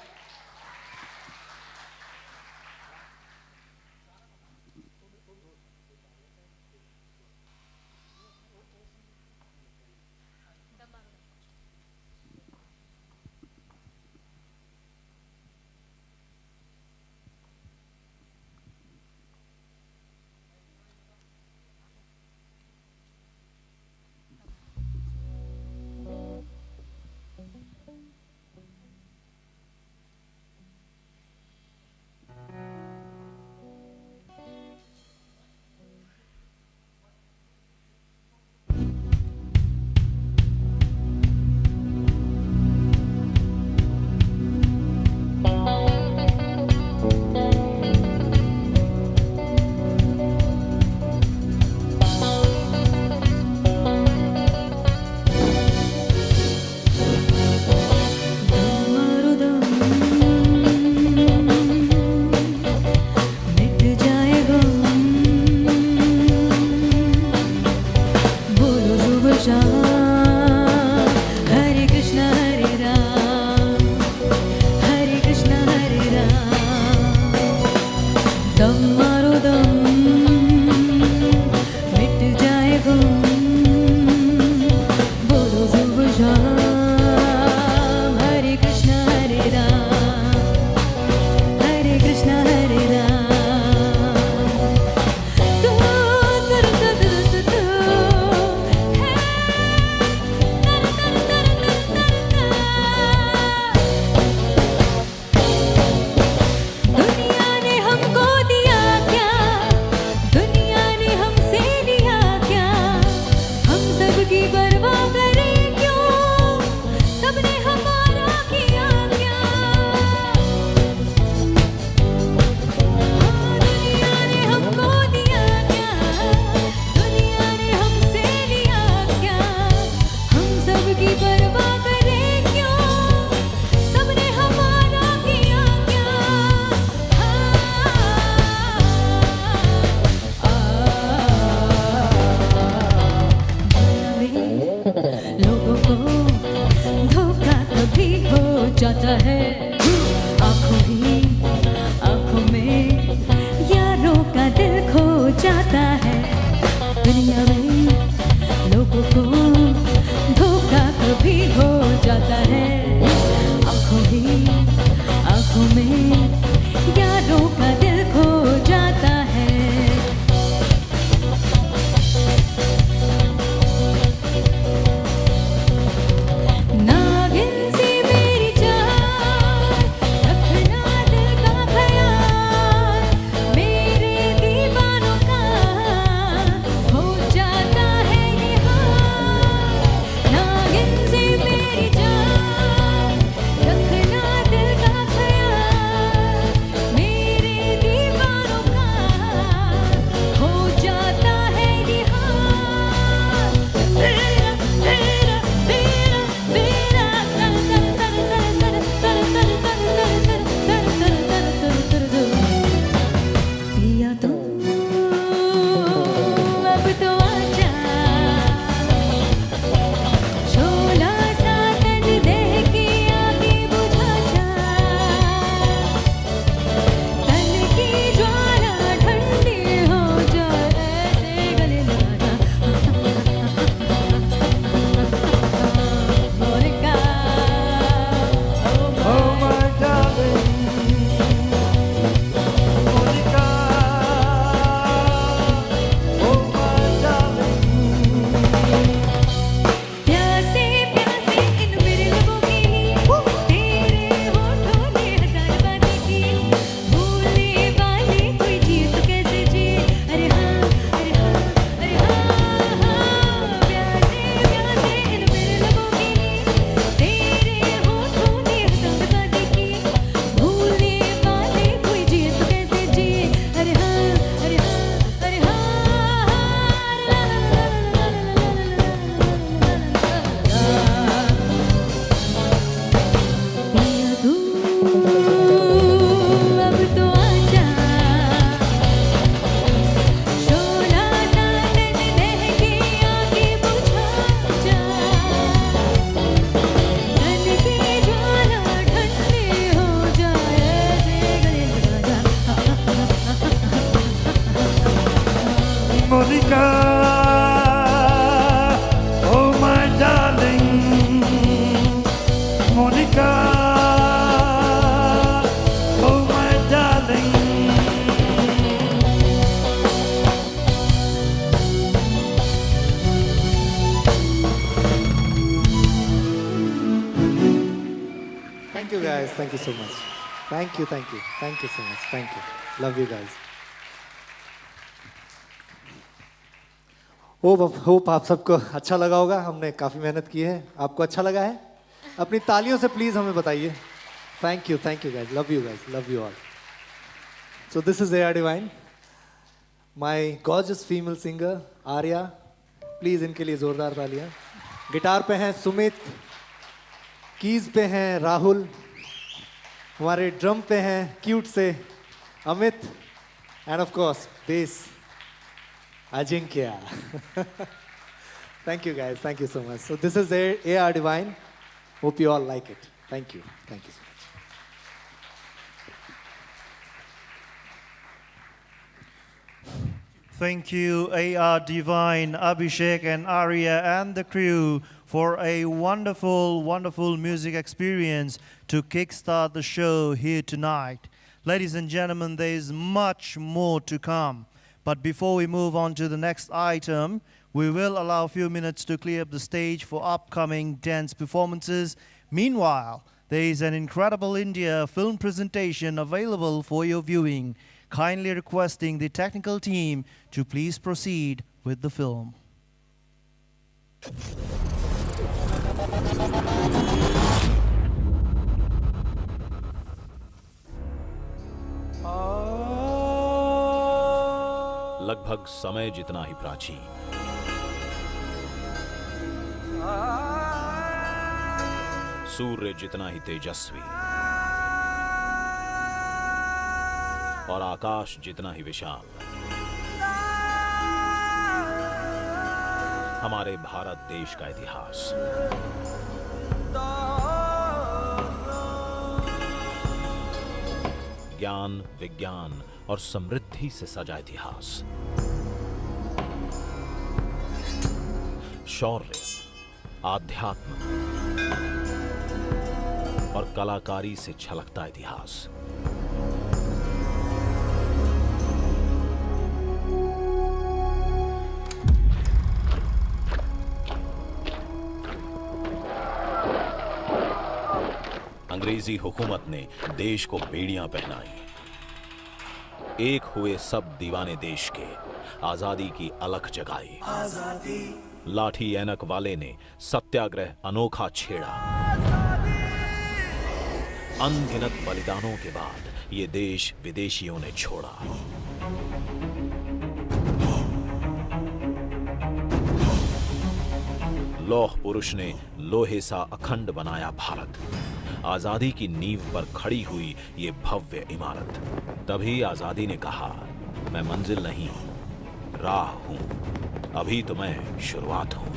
कभी हो जाता है आंखों ही आंखों में यारों का दिल खो जाता है दुनिया में लोगों को धोखा कभी हो जाता है आंखों ही आंखों में यारों का दिल खो जाता है नागिन सी मेरी जान रखना दिल का ख्याल मेरे दीवानों का हो जाता है ये हाल नागिन सी मेरी जान रखना दिल का ख्याल मेरे दीवानों का हो जाता है ये हाल तेरा तेरा तेरा तेरा तर तर तर तर तर तर तर तर तर पिया तो अब तो आजा शोला सा तन देह की आगे बुझा जा तन की ज्वाला ठंडी हो जाए ऐसे गले लगा Monika Oh my darling, Monica. Oh my darling. प्यासे प्यासे इन मेरे लबों की तेरे होठों ने हजार बातें की भूलने वाली कोई चीज तो कैसे जी अरे हाँ अरे हाँ अरे हाँ प्यासे प्यासे इन मेरे लबों की तेरे होठों ने हजार बातें की भूलने वाली कोई चीज तो कैसे जी अरे हाँ अरे हाँ अरे हाँ ला ला ला ला पिया तू अब तो आजा शोला सा तन देह की आगे बुझा जा तन की ज्वाला ठंडी हो जाए ऐसे गले लगा Monica, oh my darling, Monica, oh my darling. Thank you guys. Thank you so much. Thank you. Thank you. Thank you so much. Thank you. Love you guys. Hope आप सबको अच्छा लगा होगा हमने काफ़ी मेहनत की है आपको अच्छा लगा है अपनी तालियों से प्लीज़ हमें बताइए thank you guys love you all so this is AR divine my gorgeous female singer Arya please इनके लिए ज़ोरदार तालियां गिटार पे हैं सुमित कीज पे हैं राहुल हमारे ड्रम पे हैं क्यूट से Amit end of course base Ajinkya. Thank you guys. Thank you so much. So this is AR Divine. Hope you all like it. Thank you. Thank you so much. Thank you, AR Divine, Abhishek and Arya and the crew for a wonderful, wonderful music experience to kickstart the show here tonight. Ladies and gentlemen, there is much more to come. But before we move on to the next item, we will allow a few minutes to clear up the stage for upcoming dance performances. Meanwhile, there is an incredible India film presentation available for your viewing. Kindly requesting the technical team to please proceed with the film. लगभग समय जितना ही प्राचीन सूर्य जितना ही तेजस्वी और आकाश जितना ही विशाल हमारे भारत देश का इतिहास ज्ञान, विज्ञान और समृद्धि से सजा इतिहास। शौर्य, आध्यात्म और कलाकारी से छलकता इतिहास। अंग्रेजी हुकूमत ने देश को बेड़ियां पहनाई। एक हुए सब दीवाने देश के, आजादी की अलख जगाई। लाठी ऐनक वाले ने सत्याग्रह अनोखा छेड़ा। अनगिनत बलिदानों के बाद ये देश विदेशियों ने छोड़ा। लौह पुरुष ने लोहे सा अखंड बनाया भारत। आजादी की नींव पर खड़ी हुई ये भव्य इमारत। तभी आजादी ने कहा, मैं मंजिल नहीं, राह हूं, अभी तो मैं शुरुआत हूं।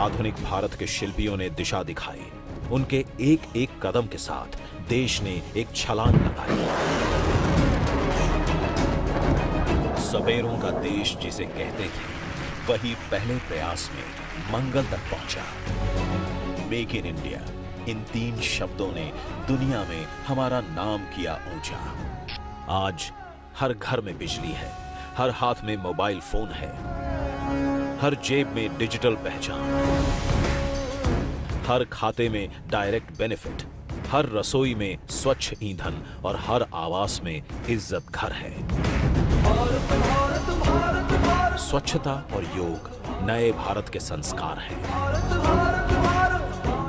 आधुनिक भारत के शिल्पियों ने दिशा दिखाई। उनके एक एक कदम के साथ देश ने एक छलांग लगाई। सवेरों का देश जिसे कहते थे, वही पहले प्रयास में मंगल तक पहुंचा। मेक इन इंडिया, इन 3 शब्दों ने दुनिया में हमारा नाम किया ऊंचा। आज हर घर में बिजली है, हर हाथ में मोबाइल फोन है, हर जेब में डिजिटल पहचान, हर खाते में डायरेक्ट बेनिफिट, हर रसोई में स्वच्छ ईंधन और हर आवास में इज्जत घर है। स्वच्छता और योग नए भारत के संस्कार हैं।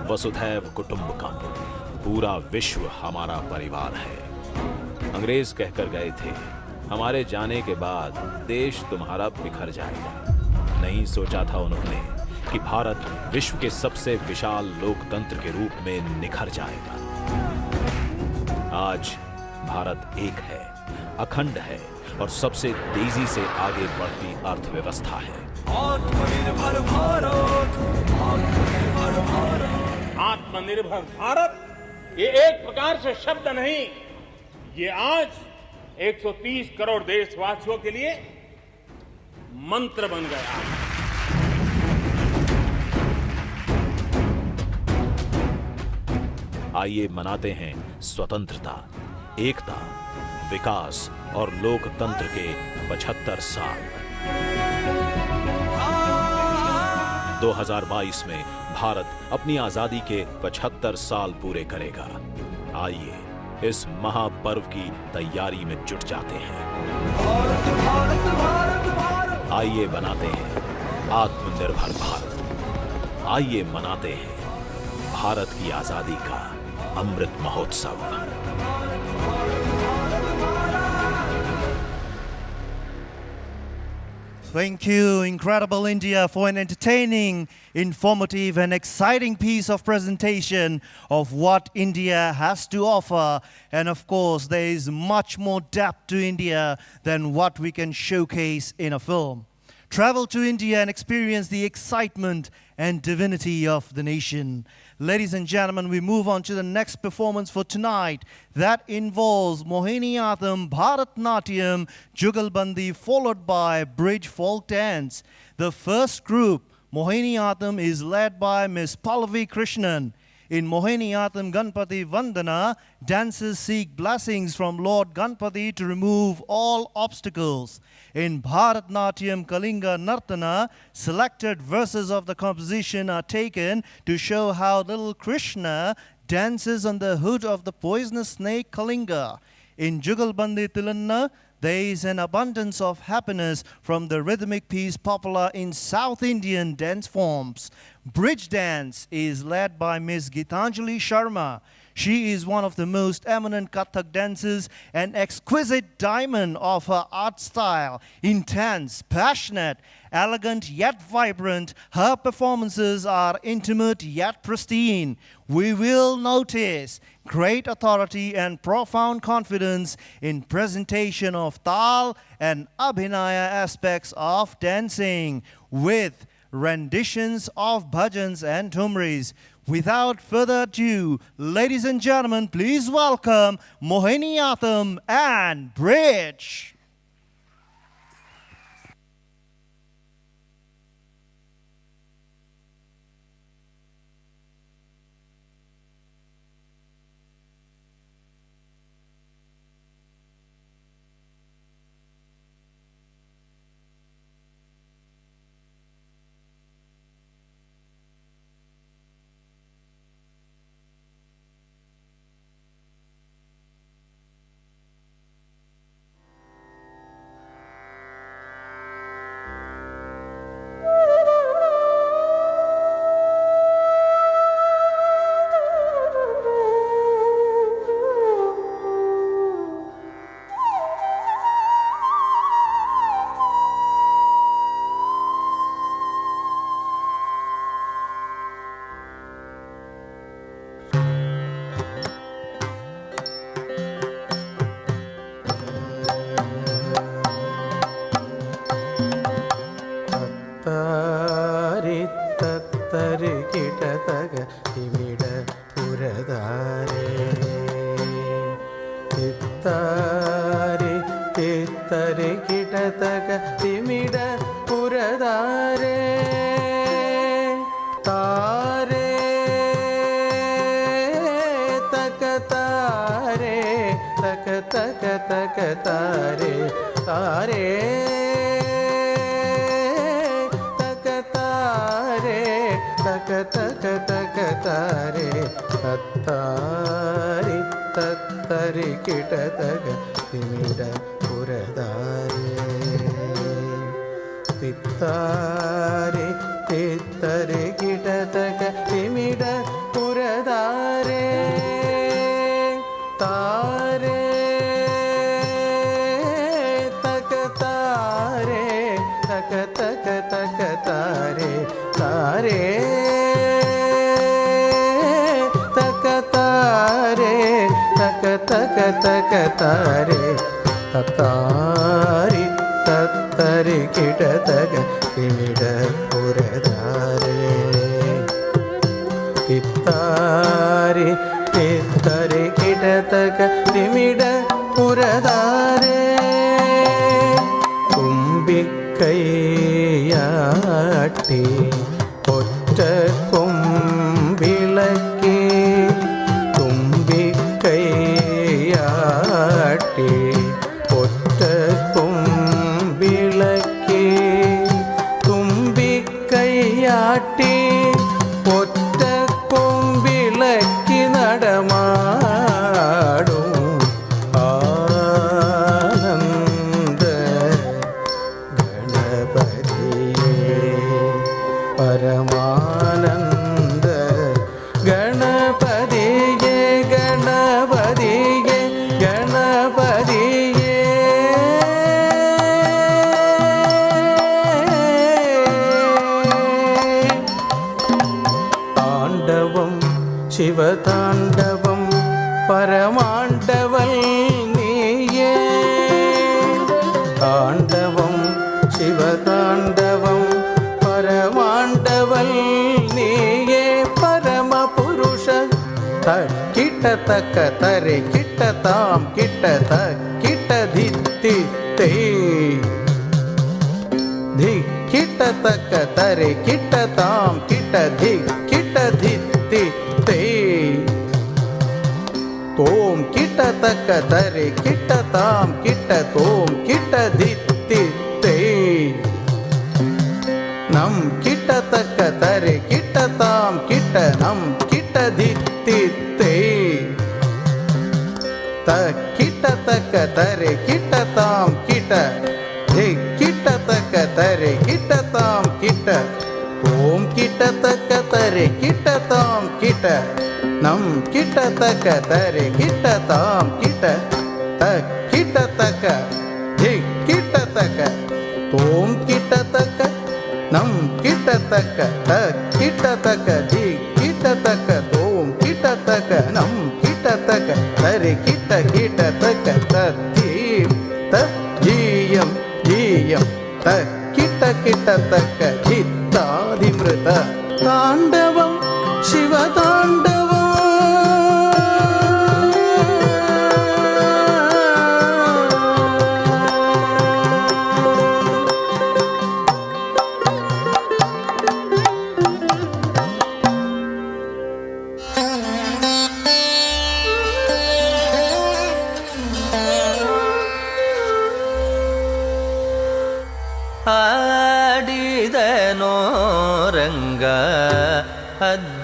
वसुधैव कुटुंबकम, पूरा विश्व हमारा परिवार है। अंग्रेज कहकर गए थे, हमारे जाने के बाद देश तुम्हारा बिखर जाएगा। नहीं सोचा था उन्होंने कि भारत विश्व के सबसे विशाल लोकतंत्र के रूप में निखर जाएगा। आज भारत एक है, अखंड है और सबसे तेजी से आगे बढ़ती अर्थव्यवस्था है। आत्मनिर्भर भारत, आत्मनिर्भर भारत। आत्मनिर्भर भारत ये एक प्रकार से शब्द नहीं, ये आज 130 करोड़ देशवासियों के लिए मंत्र बन गया है। आइए मनाते हैं स्वतंत्रता, एकता, विकास और लोकतंत्र के 75 साल। 2022 में भारत अपनी आजादी के 75 साल पूरे करेगा। आइए इस महापर्व की तैयारी में जुट जाते हैं। आइए बनाते हैं आत्मनिर्भर भारत। आइए मनाते हैं भारत की आजादी का Amrit Mahotsav. Thank you, Incredible India, for an entertaining, informative, and exciting piece of presentation of what India has to offer. And of course, there is much more depth to India than what we can showcase in a film. Travel to India and experience the excitement and divinity of the nation. Ladies and gentlemen, we move on to the next performance for tonight. That involves Mohiniyattam, Bharatnatyam, Jugalbandi, followed by Bridge Folk Dance. The first group, Mohiniyattam, is led by Ms. Pallavi Krishnan. In Mohiniyattam Ganpati Vandana, dancers seek blessings from Lord Ganpati to remove all obstacles. In Bharatnatyam Kalinga Nartana, selected verses of the composition are taken to show how little Krishna dances on the hood of the poisonous snake Kalinga. In Jugalbandi Tilanna, there is an abundance of happiness from the rhythmic piece popular in South Indian dance forms. Bridge dance is led by Ms. Gitanjali Sharma. She is one of the most eminent Kathak dancers, an exquisite diamond of her art style. Intense, passionate, elegant yet vibrant, her performances are intimate yet pristine. We will notice great authority and profound confidence in presentation of tal and abhinaya aspects of dancing. With renditions of bhajans and thumris. Without further ado, ladies and gentlemen, please welcome Mohiniatam and Bridge. Kita kita taka kita ಆಡಿದನೋ ರಂಗ ಅದ್ಭುತದಿಂದಲಿ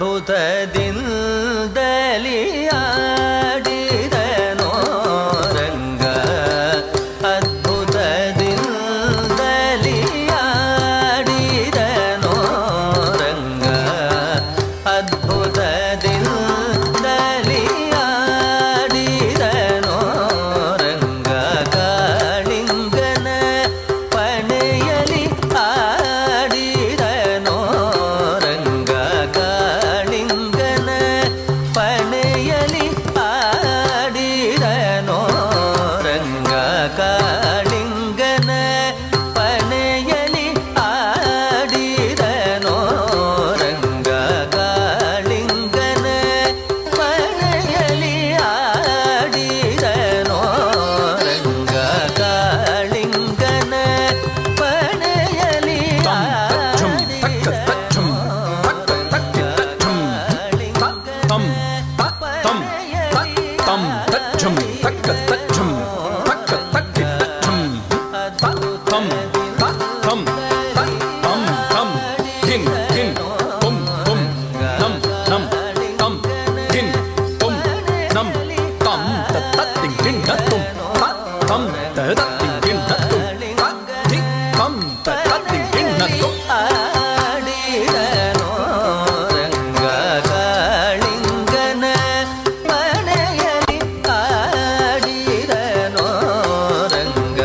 ಆಡಿದನೋ ರಂಗ ಅದ್ಭುತದಿಂದಲಿ ಆಡಿದನೋ ರಂಗ ಅದ್ಭುತದಿಂದಲಿ ಆಡಿದನೋ ರಂಗ ಕಾಳಿಂಗನ ಪಣೆಯಲಿ ಆಡಿದನೋ ರಂಗ ಕಾಳಿಂಗನ ಪಣೆಯಲಿ ಆಡಿದನೋ ರಂಗ ಕಾಳಿಂಗನ ಪಣೆಯಲಿ ಆಡಿದನೋ ರಂಗ ಕಾಳಿಂಗನ ಪಣೆಯಲಿ ಆಡಿದನೋ ರಂಗ ಕಾಳಿಂಗನ ಪಣೆಯಲಿ ಆಡಿದನೋ ರಂಗ ಕಾಳಿಂಗನ ಪಣೆಯಲಿ ಆಡಿದನೋ ರಂಗ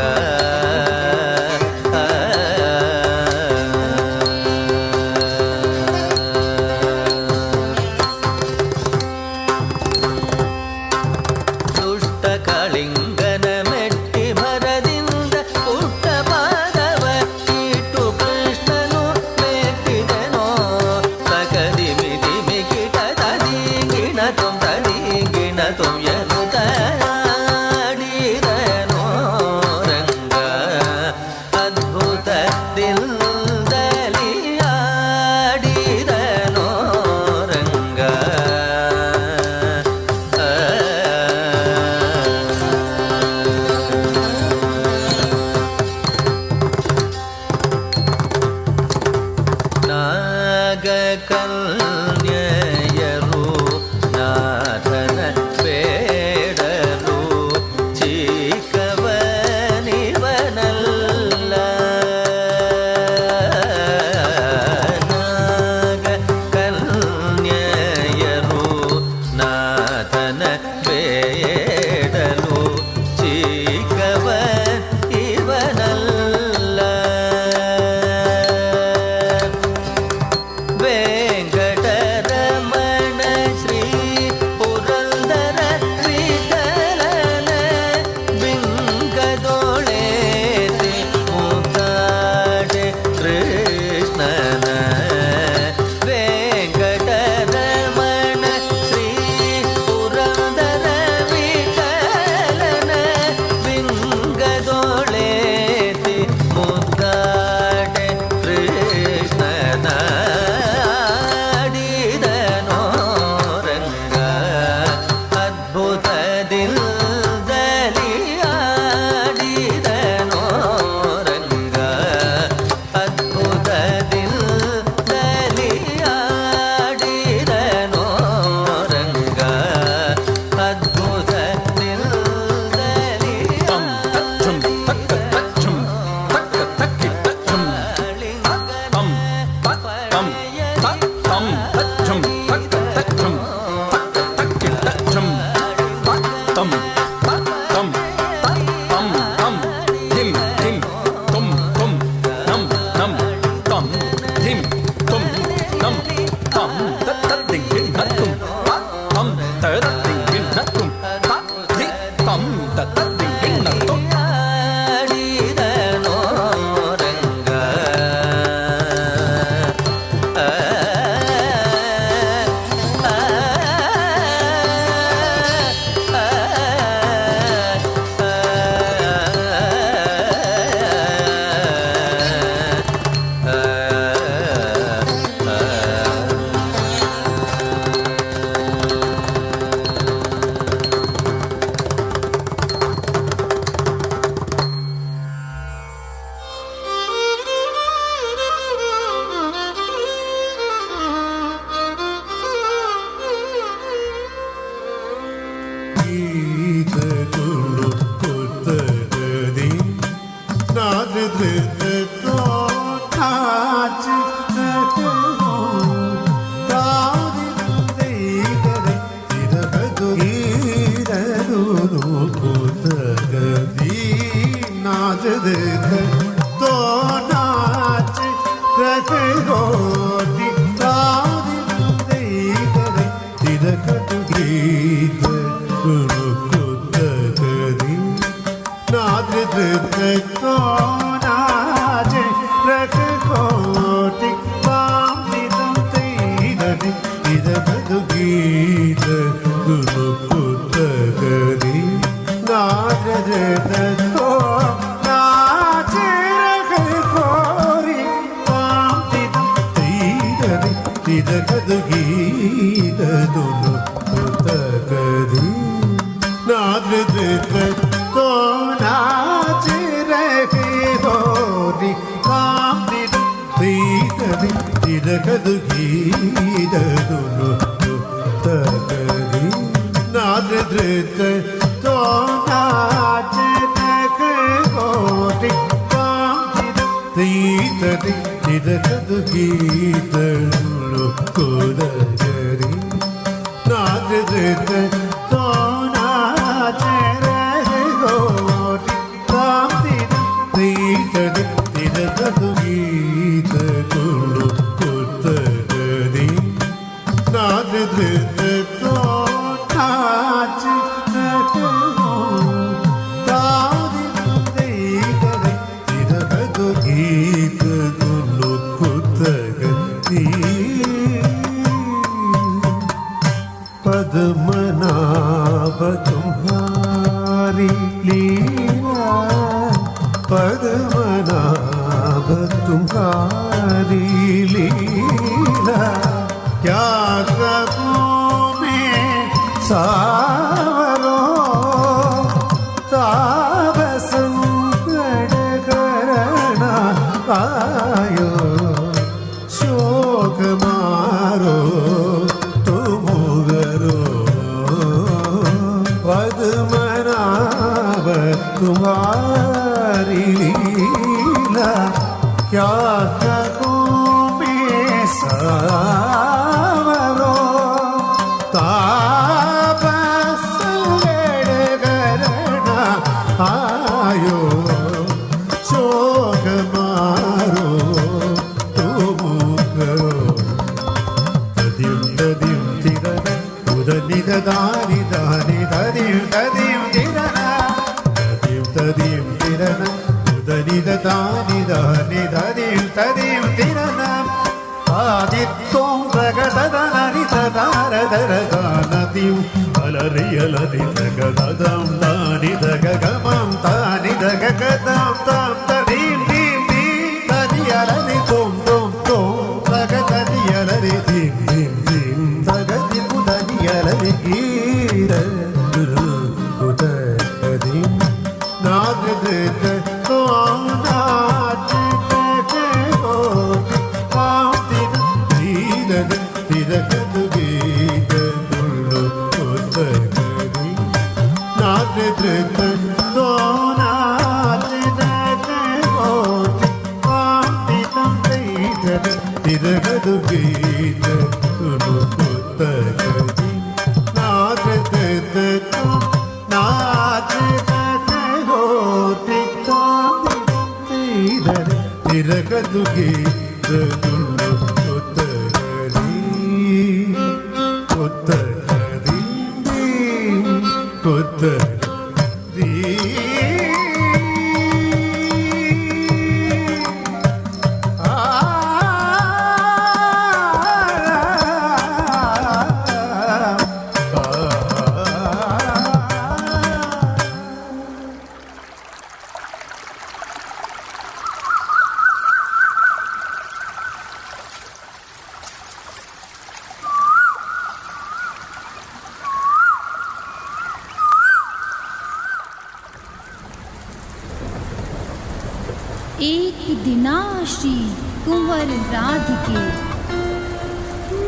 एक दिनाश्री कुंवर राधिके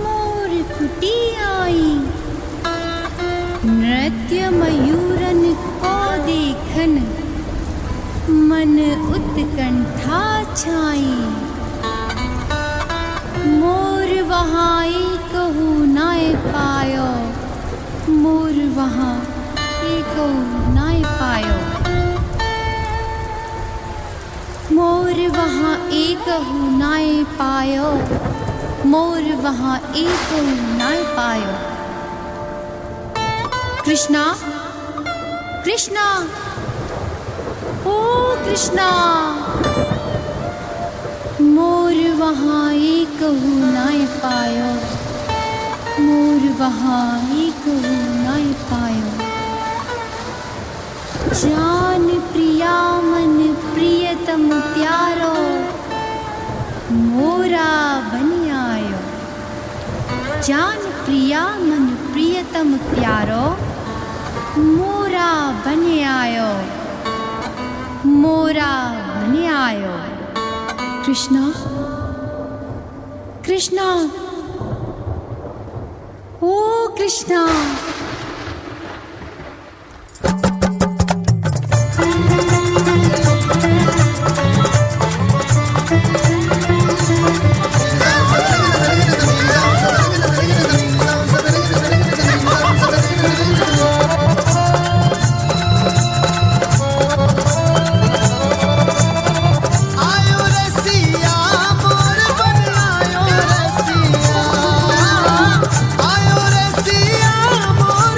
मोर फुटी आई नृत्य मयूरन को देखन मन उत्कंठा छाई। मोर वहाई कहू नाय पायो, मोर वहाँ कहू नाय पायो। मोर वहाँ कहू नाय पायो, मोर वहाँ कहू नाय पायो। कृष्णा कृष्णा ओ कृष्णा, मोर वहाँ कहू नाय पायो, मोर वहाँ कहू नाय पायो। जान प्रिया मन प्रियतम प्यारो, मोरा बन आयो। जान प्रिया मन प्रियतम प्यारो, मोरा बन आयो, मोरा बन आयो। कृष्णा कृष्णा ओ कृष्णा। आयो रे सिया मोर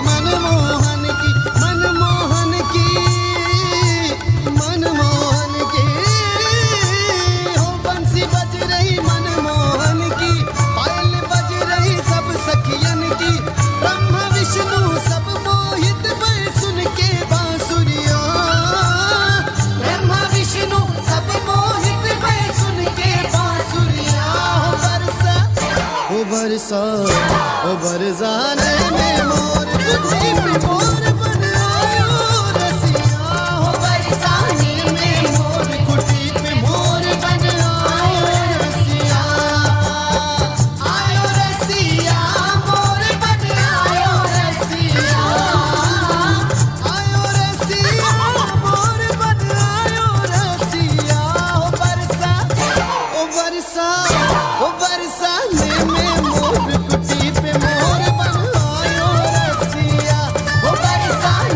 मनमोहन की मनमोहन की मनमोहन की हो बंसी बज रही मनमोहन की पायल बज रही सब सखियन की ब्रह्म विष्णु सब मोहित भय सुन के बांसुरिया ब्रह्म विष्णु सब मोहित भय सुन के बांसुरिया हो बरसाने में मोर कुटी पे मोर बन आयो रसिया हो बरसाने में मोर कुटी पे मोर बन आयो रसिया मोर बन आयो रसिया मोर बन आयो रसिया हो बरसाने में मोर कुटी पे मोर बन आयो रसिया हो बरसाने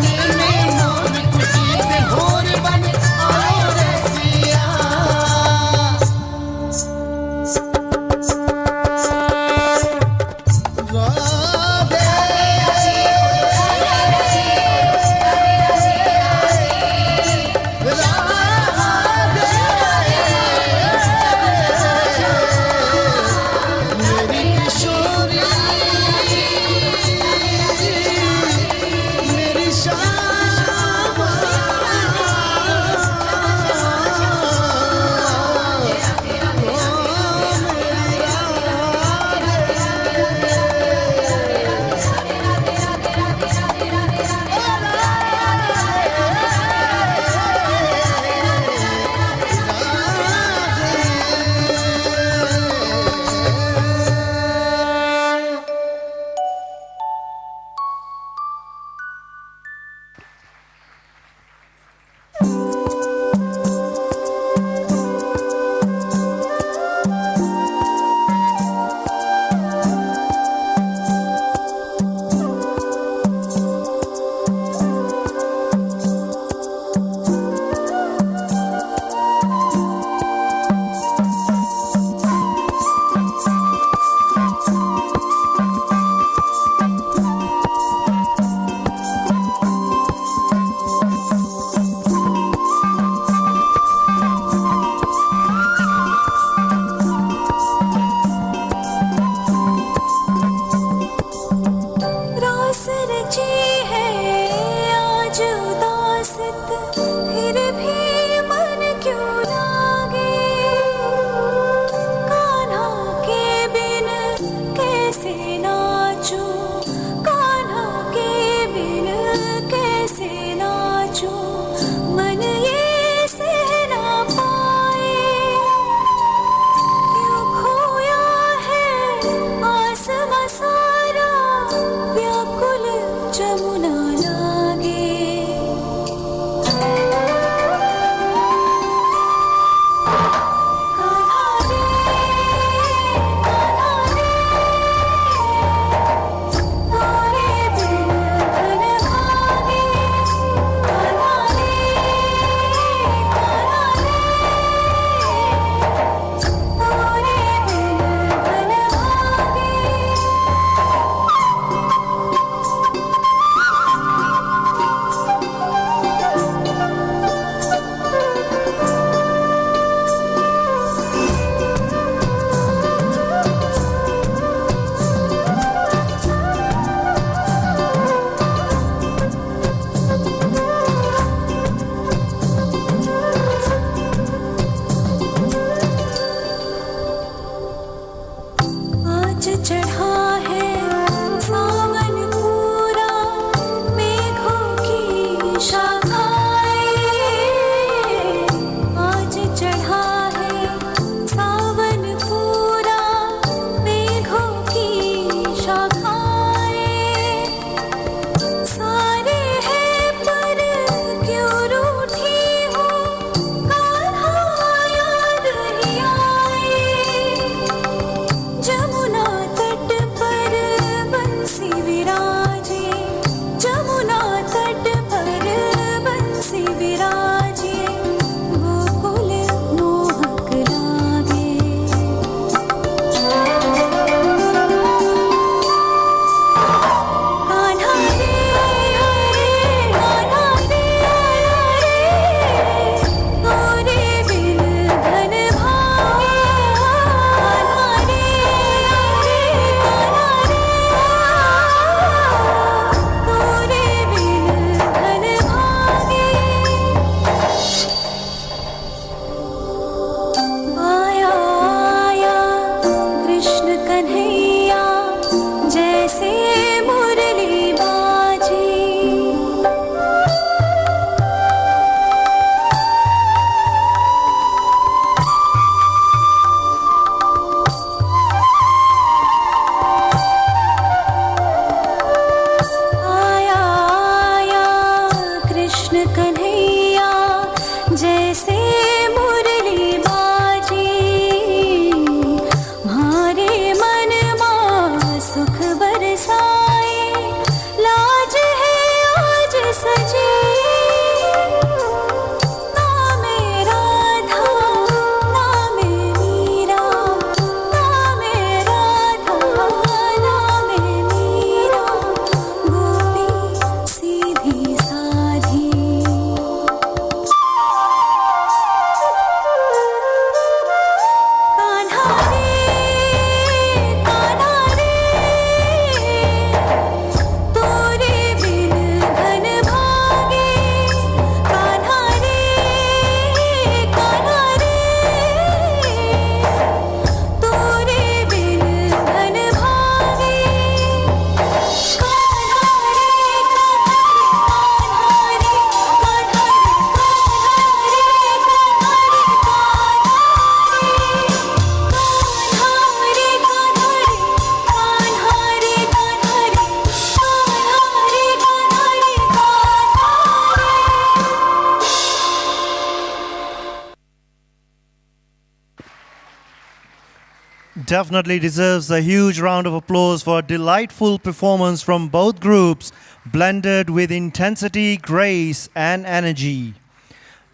definitely deserves a huge round of applause for a delightful performance from both groups, blended with intensity, grace, and energy.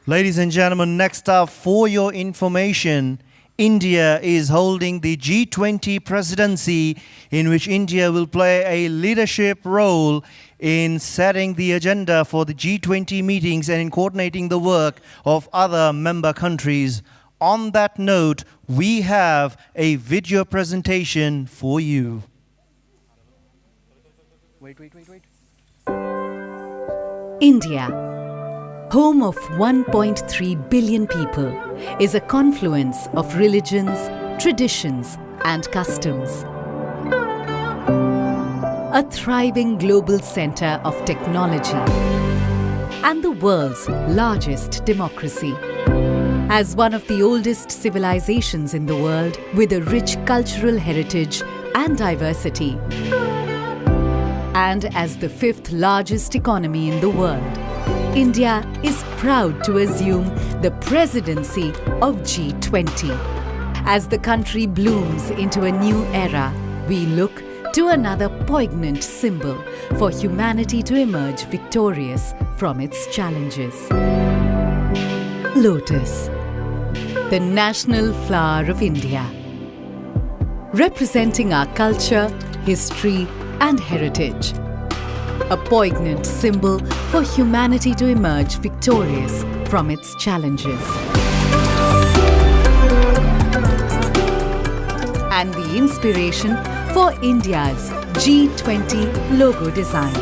Ladies and gentlemen, next up, for your information, India is holding the G20 presidency, in which India will play a leadership role in setting the agenda for the G20 meetings and in coordinating the work of other member countries. On that note, we have a video presentation for you. Wait. India, home of 1.3 billion people, is a confluence of religions, traditions, and customs. A thriving global center of technology and the world's largest democracy. As one of the oldest civilizations in the world with a rich cultural heritage and diversity, and as the fifth largest economy in the world, India is proud to assume the presidency of G20. As the country blooms into a new era, we look to another poignant symbol for humanity to emerge victorious from its challenges. Lotus, the national flower of India, representing our culture, history, and heritage. A poignant symbol for humanity to emerge victorious from its challenges. And the inspiration for India's G20 logo design.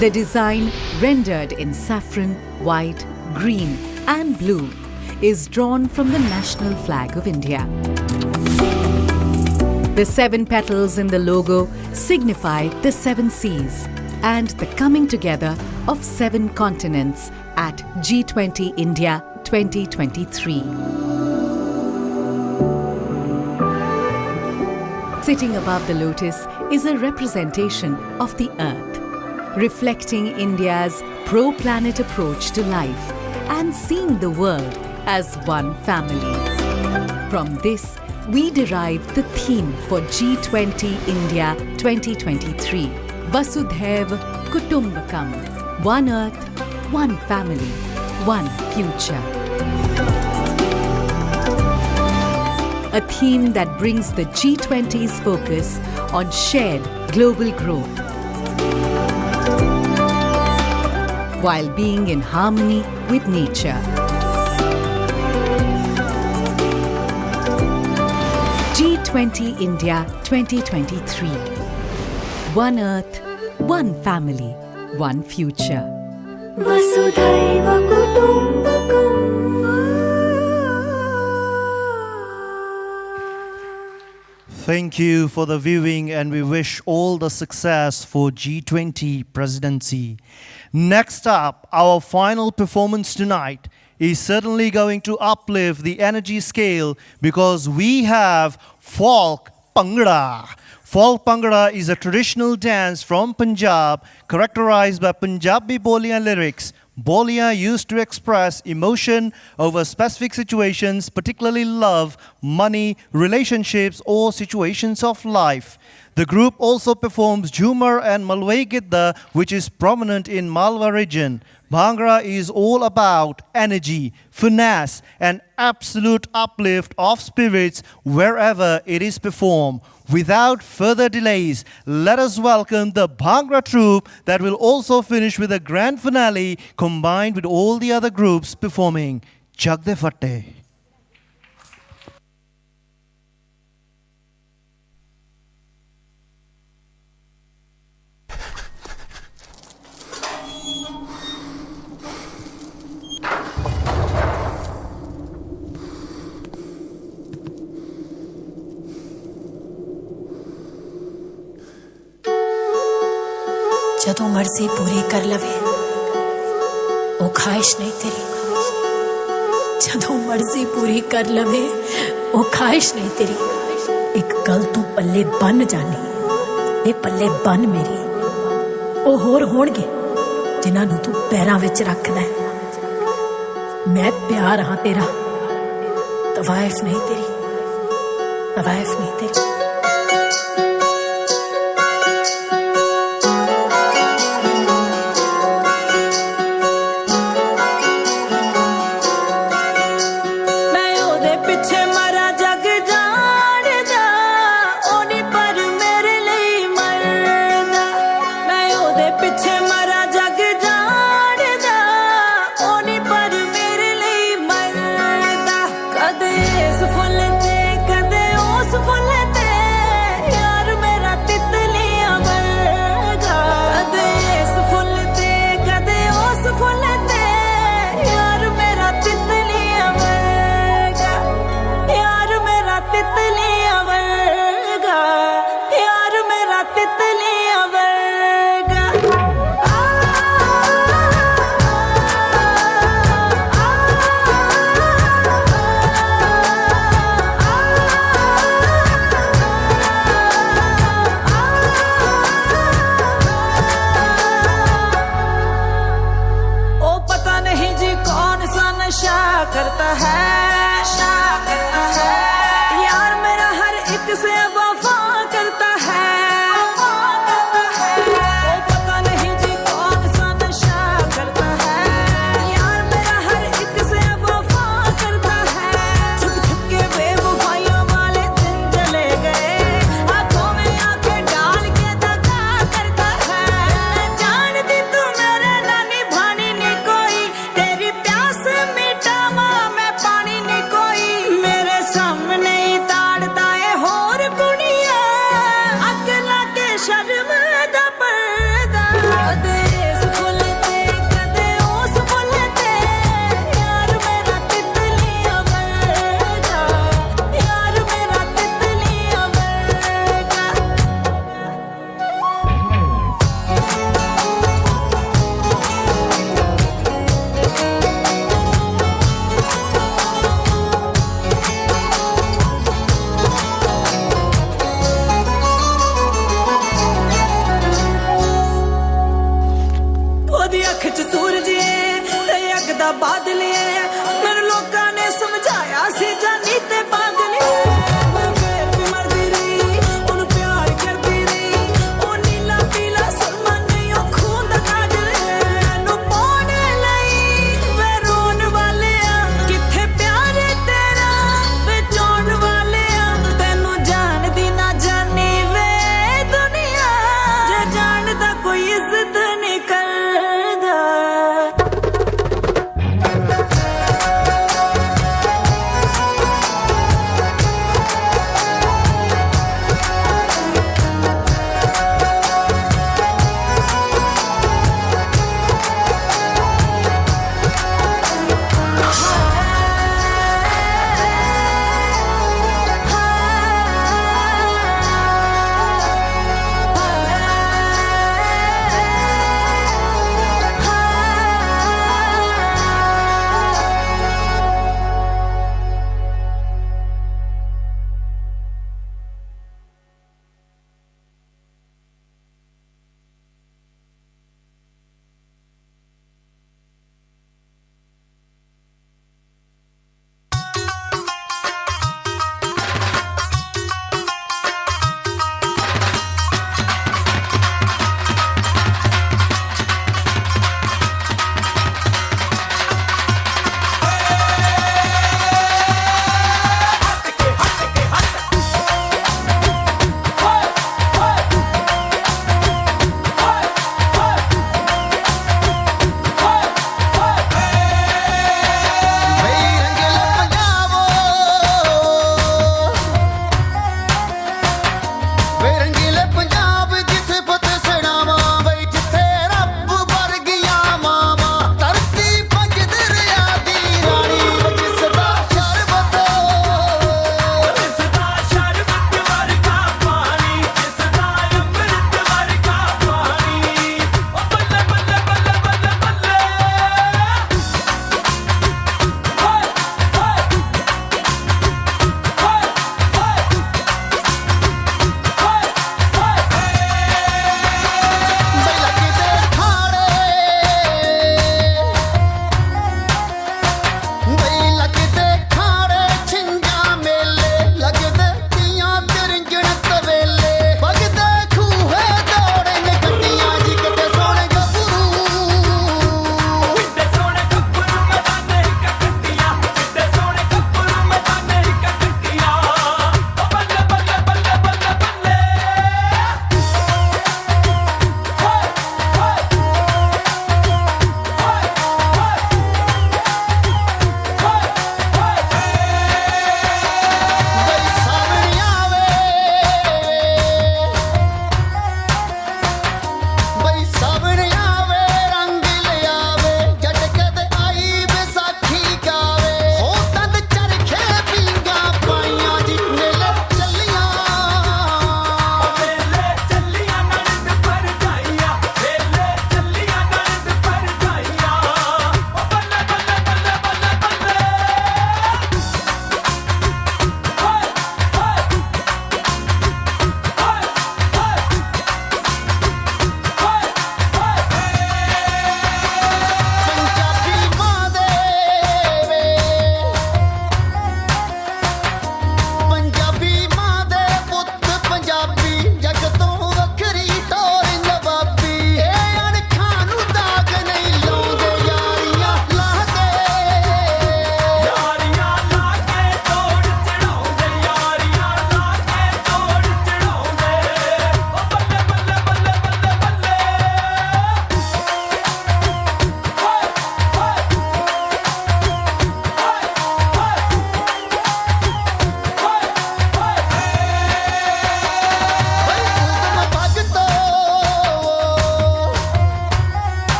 The design, rendered in saffron, white, green, and blue, is drawn from the national flag of India. The 7 petals in the logo signify the 7 seas and the coming together of 7 continents at G20 India 2023. Sitting above the lotus is a representation of the earth, reflecting India's pro-planet approach to life and seeing the world as one family. From this, we derive the theme for G20 India 2023, Vasudhaiva Kutumbakam, one earth, one family, one future. A theme that brings the G20's focus on shared global growth, while being in harmony with nature. G20 India 2023. One earth, one family, one future. Vasudhaiva Kutumbakam. Thank you for the viewing, and we wish all the success for G20 presidency. Next up, our final performance tonight is certainly going to uplift the energy scale because we have Folk Bhangra. Folk Bhangra is a traditional dance from Punjab characterized by Punjabi boliyan lyrics. Boliyan used to express emotion over specific situations, particularly love, money, relationships, or situations of life. The group also performs Jhumar and Malwai Gidda, which is prominent in Malwa region. Bhangra is all about energy, finesse, and absolute uplift of spirits wherever it is performed. Without further delays, let us welcome the Bhangra troupe that will also finish with a grand finale combined with all the other groups performing. Chak de Fatte. ਜਦੋਂ ਮਰਜ਼ੀ ਪੂਰੀ ਕਰ ਲਵੇ ਉਹ ਖਾਹਿਸ਼ ਨਹੀਂ ਤੇਰੀ ਜਦੋਂ ਮਰਜ਼ੀ ਪੂਰੀ ਕਰ ਲਵੇ ਉਹ ਖਾਹਿਸ਼ ਨਹੀਂ ਤੇਰੀ ਇੱਕ ਗੱਲ ਤੂੰ ਪੱਲੇ ਬੰਨ ਜਾਣੀ ਇਹ ਪੱਲੇ ਬੰਨ ਮੇਰੀ ਉਹ ਹੋਰ ਹੋਣਗੇ ਜਿਨ੍ਹਾਂ ਨੂੰ ਤੂੰ ਪੈਰਾਂ ਵਿੱਚ ਰੱਖਦਾ मैं प्यार हाँ तेरा, तवाइफ नहीं तेरी, तवाइफ नहीं तेरी। कदे उस फुल ते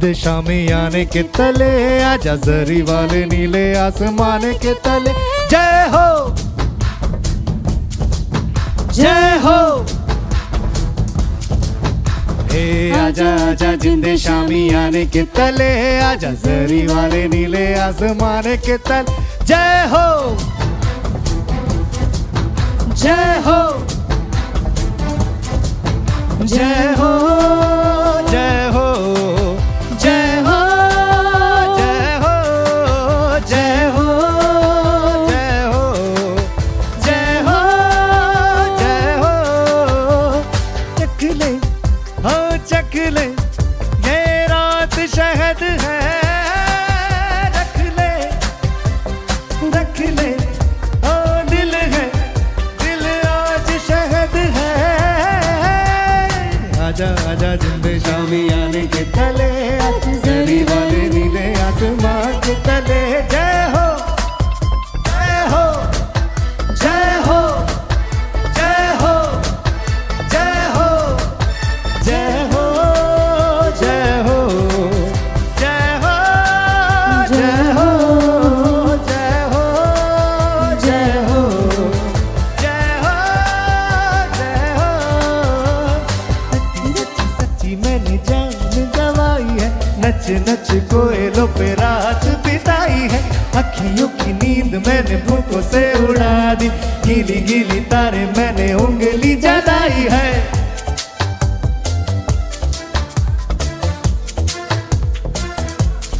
जिंदे शामियाने के तले, आजा जरी वाले नीले आसमान के तले। जय हो जय हो, हे आजा आजा जिंदे शामियाने के तले, आजा जरी वाले नीले आसमान के तले। जय हो जय हो जय हो जय हो जय हो जय हो जय हो जय हो जय हो जय हो। चख ले हो चख ले, ये रात शहद है, रख ले ओ दिल है, दिल आज शहद है। आजा आजा जिंदे शामियाने के तले, जरी वाले नीले आसमान के तले। जय हो जय हो जय हो जय हो जय हो जय हो जय हो जय हो जय हो जय हो जय हो जय हो जय हो। सच्ची मैंने जान गवाई है, नच नच कोयलों पे रात बिताई है। अखियों की नींद मैंने भूखों से उड़ा दी, गीली गीली तारे मैंने उंगली जलाई है।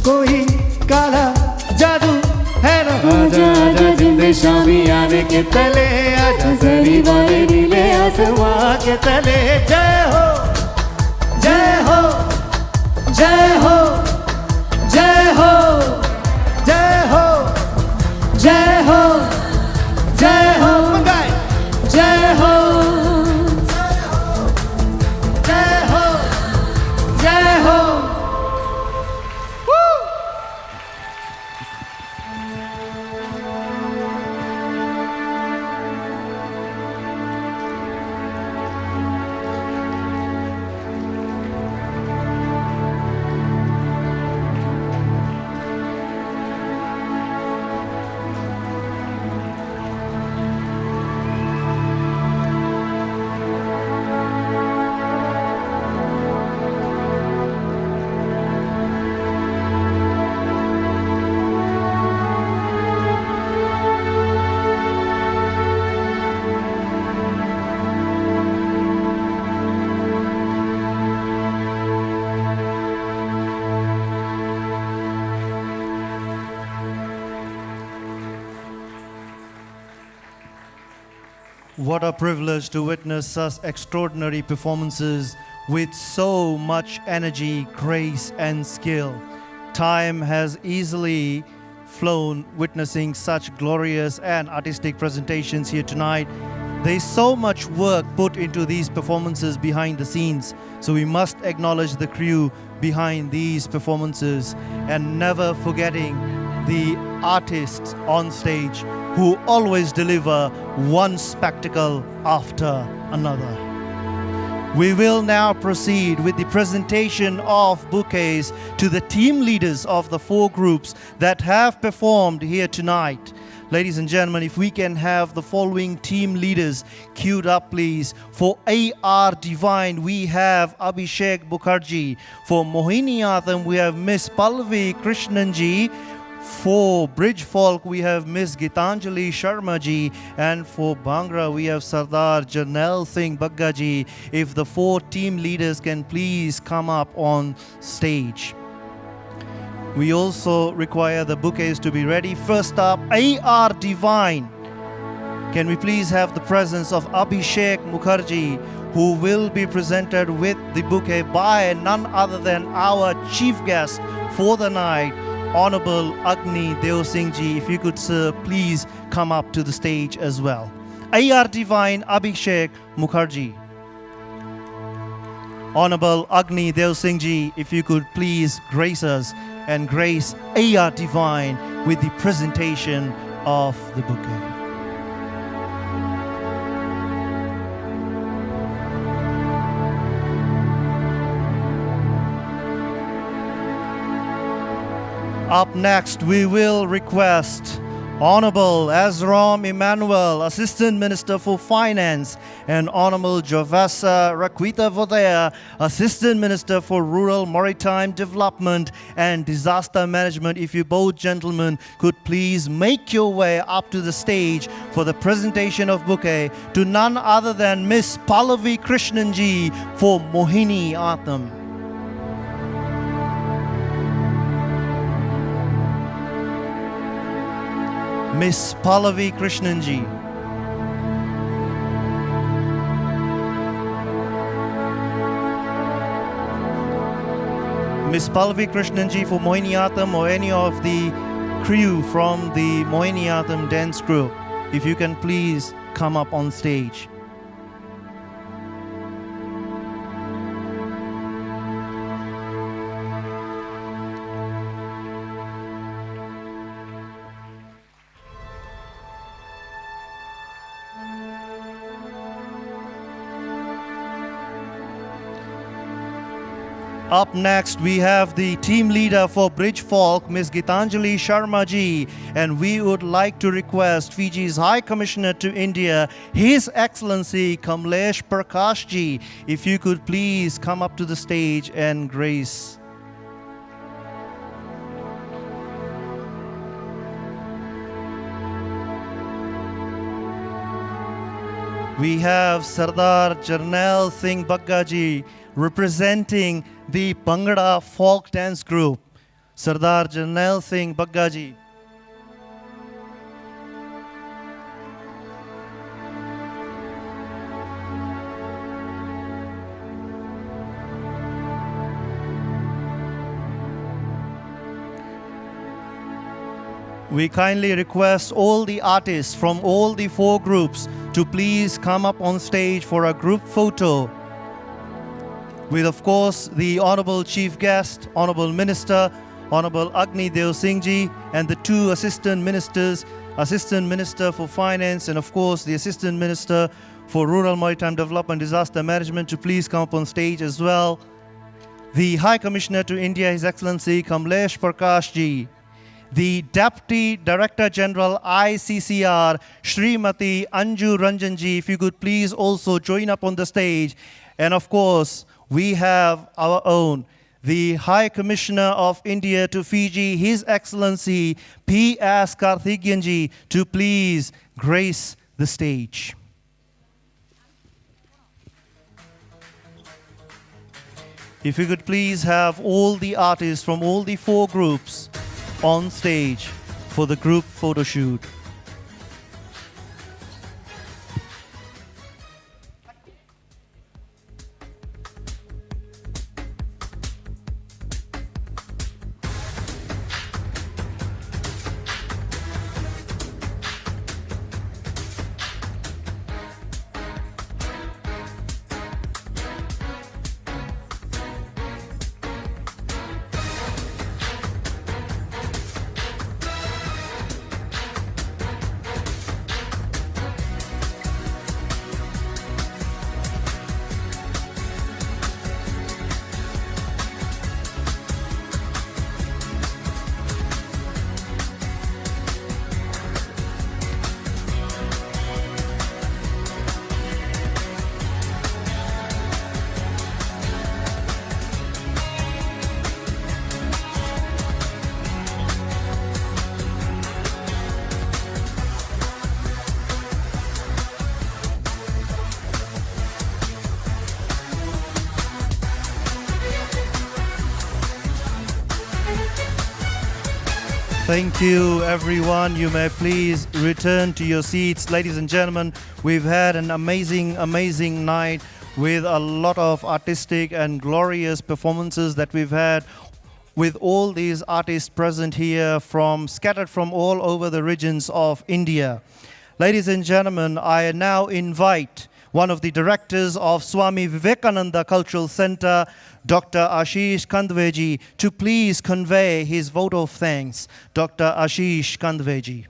कोई काला जादू है ना, आजा आजा जिंदे शामियाने के तले, आजा जरी वाले नीले आसमां के तले। जय हो जय हो जय हो जय हो जय हो जय हो जय हो जय हो जय हो जय हो। What a privilege to witness such extraordinary performances with so much energy, grace, and skill. Time has easily flown witnessing such glorious and artistic presentations here tonight. There's so much work put into these performances behind the scenes, so we must acknowledge the crew behind these performances and never forgetting the artists on stage who always deliver one spectacle after another. We will now proceed with the presentation of bouquets to the team leaders of the 4 groups that have performed here tonight. Ladies and gentlemen, if we can have the following team leaders queued up, please. For AR Divine, we have Abhishek Mukherjee. For Mohiniyattam, we have Miss Pallavi Krishnanji. For Bridge Folk, we have Miss Gitanjali Sharma ji, and for Bhangra, we have Sardar Janel Singh Bagga ji. If the 4 team leaders can please come up on stage. We also require the bouquets to be ready. First up, AR Divine. Can we please have the presence of Abhishek Mukherjee, who will be presented with the bouquet by none other than our chief guest for the night, Honorable Agni Deo Singh ji. If you could, sir, please come up to the stage as well. AR Divine, Abhishek Mukherjee. Honorable Agni Deo Singh ji, if you could please grace us and grace AR Divine with the presentation of the bouquet. Up next, we will request Honorable Azram Emmanuel, Assistant Minister for Finance, and Honorable Jovasa Raquita Vodea, Assistant Minister for Rural Maritime Development and Disaster Management. If you both gentlemen could please make your way up to the stage for the presentation of bouquet to none other than Miss Pallavi Krishnanji for Mohini Atam. Miss Pallavi Krishnanji. Miss Pallavi Krishnanji for Mohiniyattam, or any of the crew from the Mohiniyattam dance group, if you can please come up on stage. Up next, we have the team leader for Bridge Folk, Ms. Gitanjali Sharma ji, and we would like to request Fiji's High Commissioner to India, His Excellency Kamlesh Prakash ji, if you could please come up to the stage and grace. We have Sardar Jarnail Singh Bagga ji representing the Bhangra folk dance group. Sardar Jarnail Singh Bagga ji. We kindly request all the artists from all the 4 groups to please come up on stage for a group photo with, of course, the Honorable Chief Guest, Honorable Minister, Honorable Agni Deo Singh ji, and the 2 Assistant Ministers, Assistant Minister for Finance, and of course the Assistant Minister for Rural Maritime Development and Disaster Management to please come up on stage as well. The High Commissioner to India, His Excellency Kamlesh Prakash ji, the Deputy Director General ICCR, Srimati Anju Ranjan ji, if you could please also join up on the stage. And of course, we have our own, the High Commissioner of India to Fiji, His Excellency P.S. Karthikeyan ji, to please grace the stage. If you could please have all the artists from all the 4 groups on stage for the group photo shoot. Thank you, everyone. You may please return to your seats. Ladies and gentlemen, we've had an amazing, amazing night with a lot of artistic and glorious performances that we've had with all these artists present here scattered from all over the regions of India. Ladies and gentlemen, I now invite one of the directors of Swami Vivekananda Cultural Center, Dr. Ashish Kandveji, to please convey his vote of thanks. Dr. Ashish Kandveji.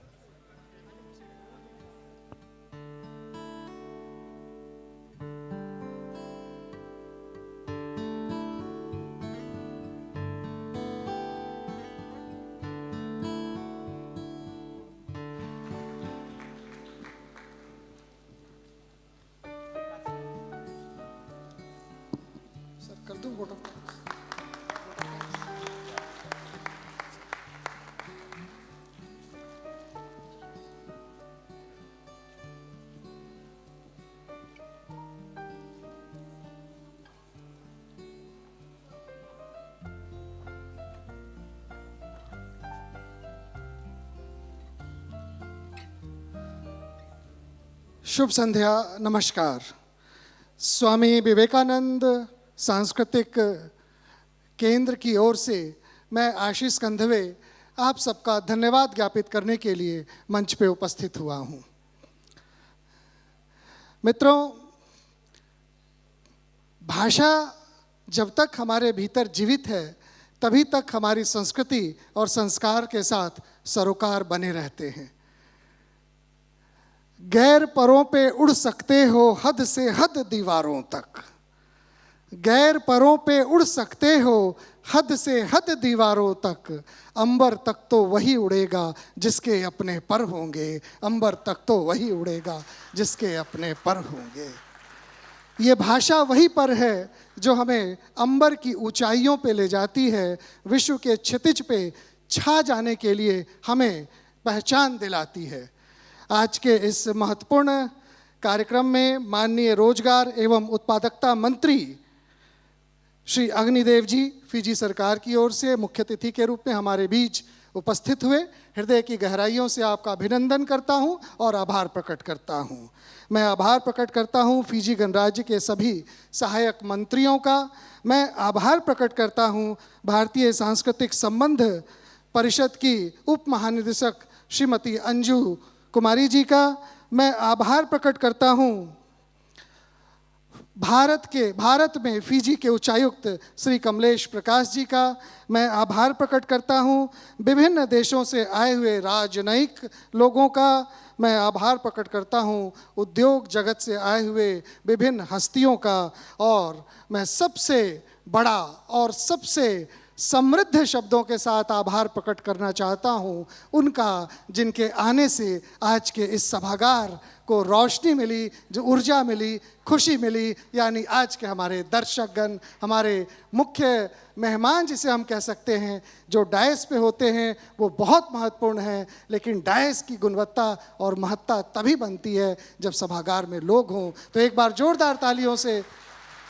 कर दूं photo? शुभ संध्या, नमस्कार। स्वामी विवेकानंद सांस्कृतिक केंद्र की ओर से मैं आशीष कंधवे आप सबका धन्यवाद ज्ञापित करने के लिए मंच पे उपस्थित हुआ हूँ। मित्रों, भाषा जब तक हमारे भीतर जीवित है तभी तक हमारी संस्कृति और संस्कार के साथ सरोकार बने रहते हैं। गैर परों पे उड़ सकते हो हद से हद दीवारों तक, गैर परों पे उड़ सकते हो हद से हद दीवारों तक, अंबर तक तो वही उड़ेगा जिसके अपने पर होंगे, अंबर तक तो वही उड़ेगा जिसके अपने पर होंगे। ये भाषा वही पर है जो हमें अंबर की ऊंचाइयों पे ले जाती है, विश्व के क्षितिज पे छा जाने के लिए हमें पहचान दिलाती है। आज के इस महत्वपूर्ण कार्यक्रम में माननीय रोजगार एवं उत्पादकता मंत्री श्री अग्निदेव जी फिजी सरकार की ओर से मुख्य अतिथि के रूप में हमारे बीच उपस्थित हुए। हृदय की गहराइयों से आपका अभिनंदन करता हूं और आभार प्रकट करता हूं। मैं आभार प्रकट करता हूं फिजी गणराज्य के सभी सहायक मंत्रियों का। मैं आभार प्रकट करता हूं भारतीय सांस्कृतिक संबंध परिषद की उप महानिदेशक श्रीमती अंजू कुमारी जी का। मैं आभार प्रकट करता हूं भारत में फिजी के उच्चायुक्त श्री कमलेश प्रकाश जी का। मैं आभार प्रकट करता हूं विभिन्न देशों से आए हुए राजनयिक लोगों का। मैं आभार प्रकट करता हूं उद्योग जगत से आए हुए विभिन्न हस्तियों का। और मैं सबसे बड़ा और सबसे समृद्ध शब्दों के साथ आभार प्रकट करना चाहता हूं उनका, जिनके आने से आज के इस सभागार को रोशनी मिली, जो ऊर्जा मिली, खुशी मिली, यानी आज के हमारे दर्शकगण, हमारे मुख्य मेहमान जिसे हम कह सकते हैं, जो डायस पे होते हैं वो बहुत महत्वपूर्ण है, लेकिन डायस की गुणवत्ता और महत्ता तभी बनती है जब सभागार में लोग हों। तो एक बार जोरदार तालियों से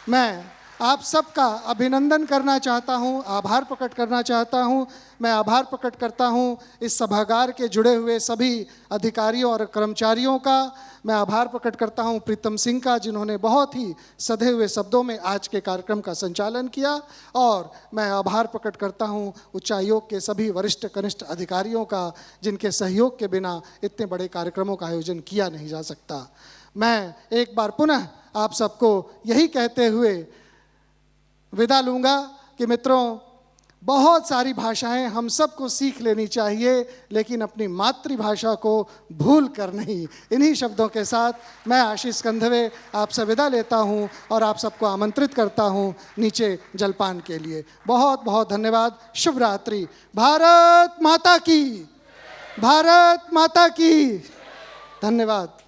मैं आप सबका अभिनंदन करना चाहता हूं, आभार प्रकट करना चाहता हूं। मैं आभार प्रकट करता हूं इस सभागार के जुड़े हुए सभी अधिकारियों और कर्मचारियों का। मैं आभार प्रकट करता हूं प्रीतम सिंह का, जिन्होंने बहुत ही सधे हुए शब्दों में आज के कार्यक्रम का संचालन किया। और मैं आभार प्रकट करता हूं उच्चायोग के सभी वरिष्ठ कनिष्ठ अधिकारियों का, जिनके सहयोग के बिना इतने बड़े कार्यक्रमों का आयोजन किया नहीं जा सकता। मैं एक बार पुनः आप सबको यही कहते हुए विदा लूँगा कि मित्रों, बहुत सारी भाषाएं हम सबको सीख लेनी चाहिए, लेकिन अपनी मातृभाषा को भूल कर नहीं। इन्हीं शब्दों के साथ मैं आशीष कंधवे आपसे विदा लेता हूं और आप सबको आमंत्रित करता हूं नीचे जलपान के लिए। बहुत बहुत धन्यवाद। शुभ रात्रि। भारत माता की, भारत माता की। धन्यवाद।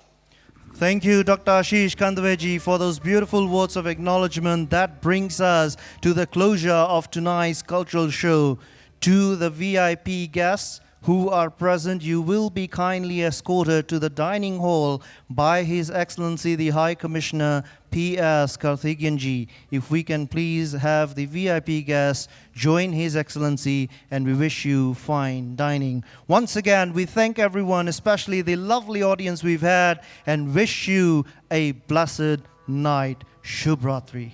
Thank you, Dr. Ashish Kandveji, for those beautiful words of acknowledgement. That brings us to the closure of tonight's cultural show. To the VIP guests who are present, you will be kindly escorted to the dining hall by His Excellency the High Commissioner P.S. Karthikeyanji. If we can please have the VIP guests join His Excellency, and we wish you fine dining. Once again, we thank everyone, especially the lovely audience we've had, and wish you a blessed night. Shubh Ratri.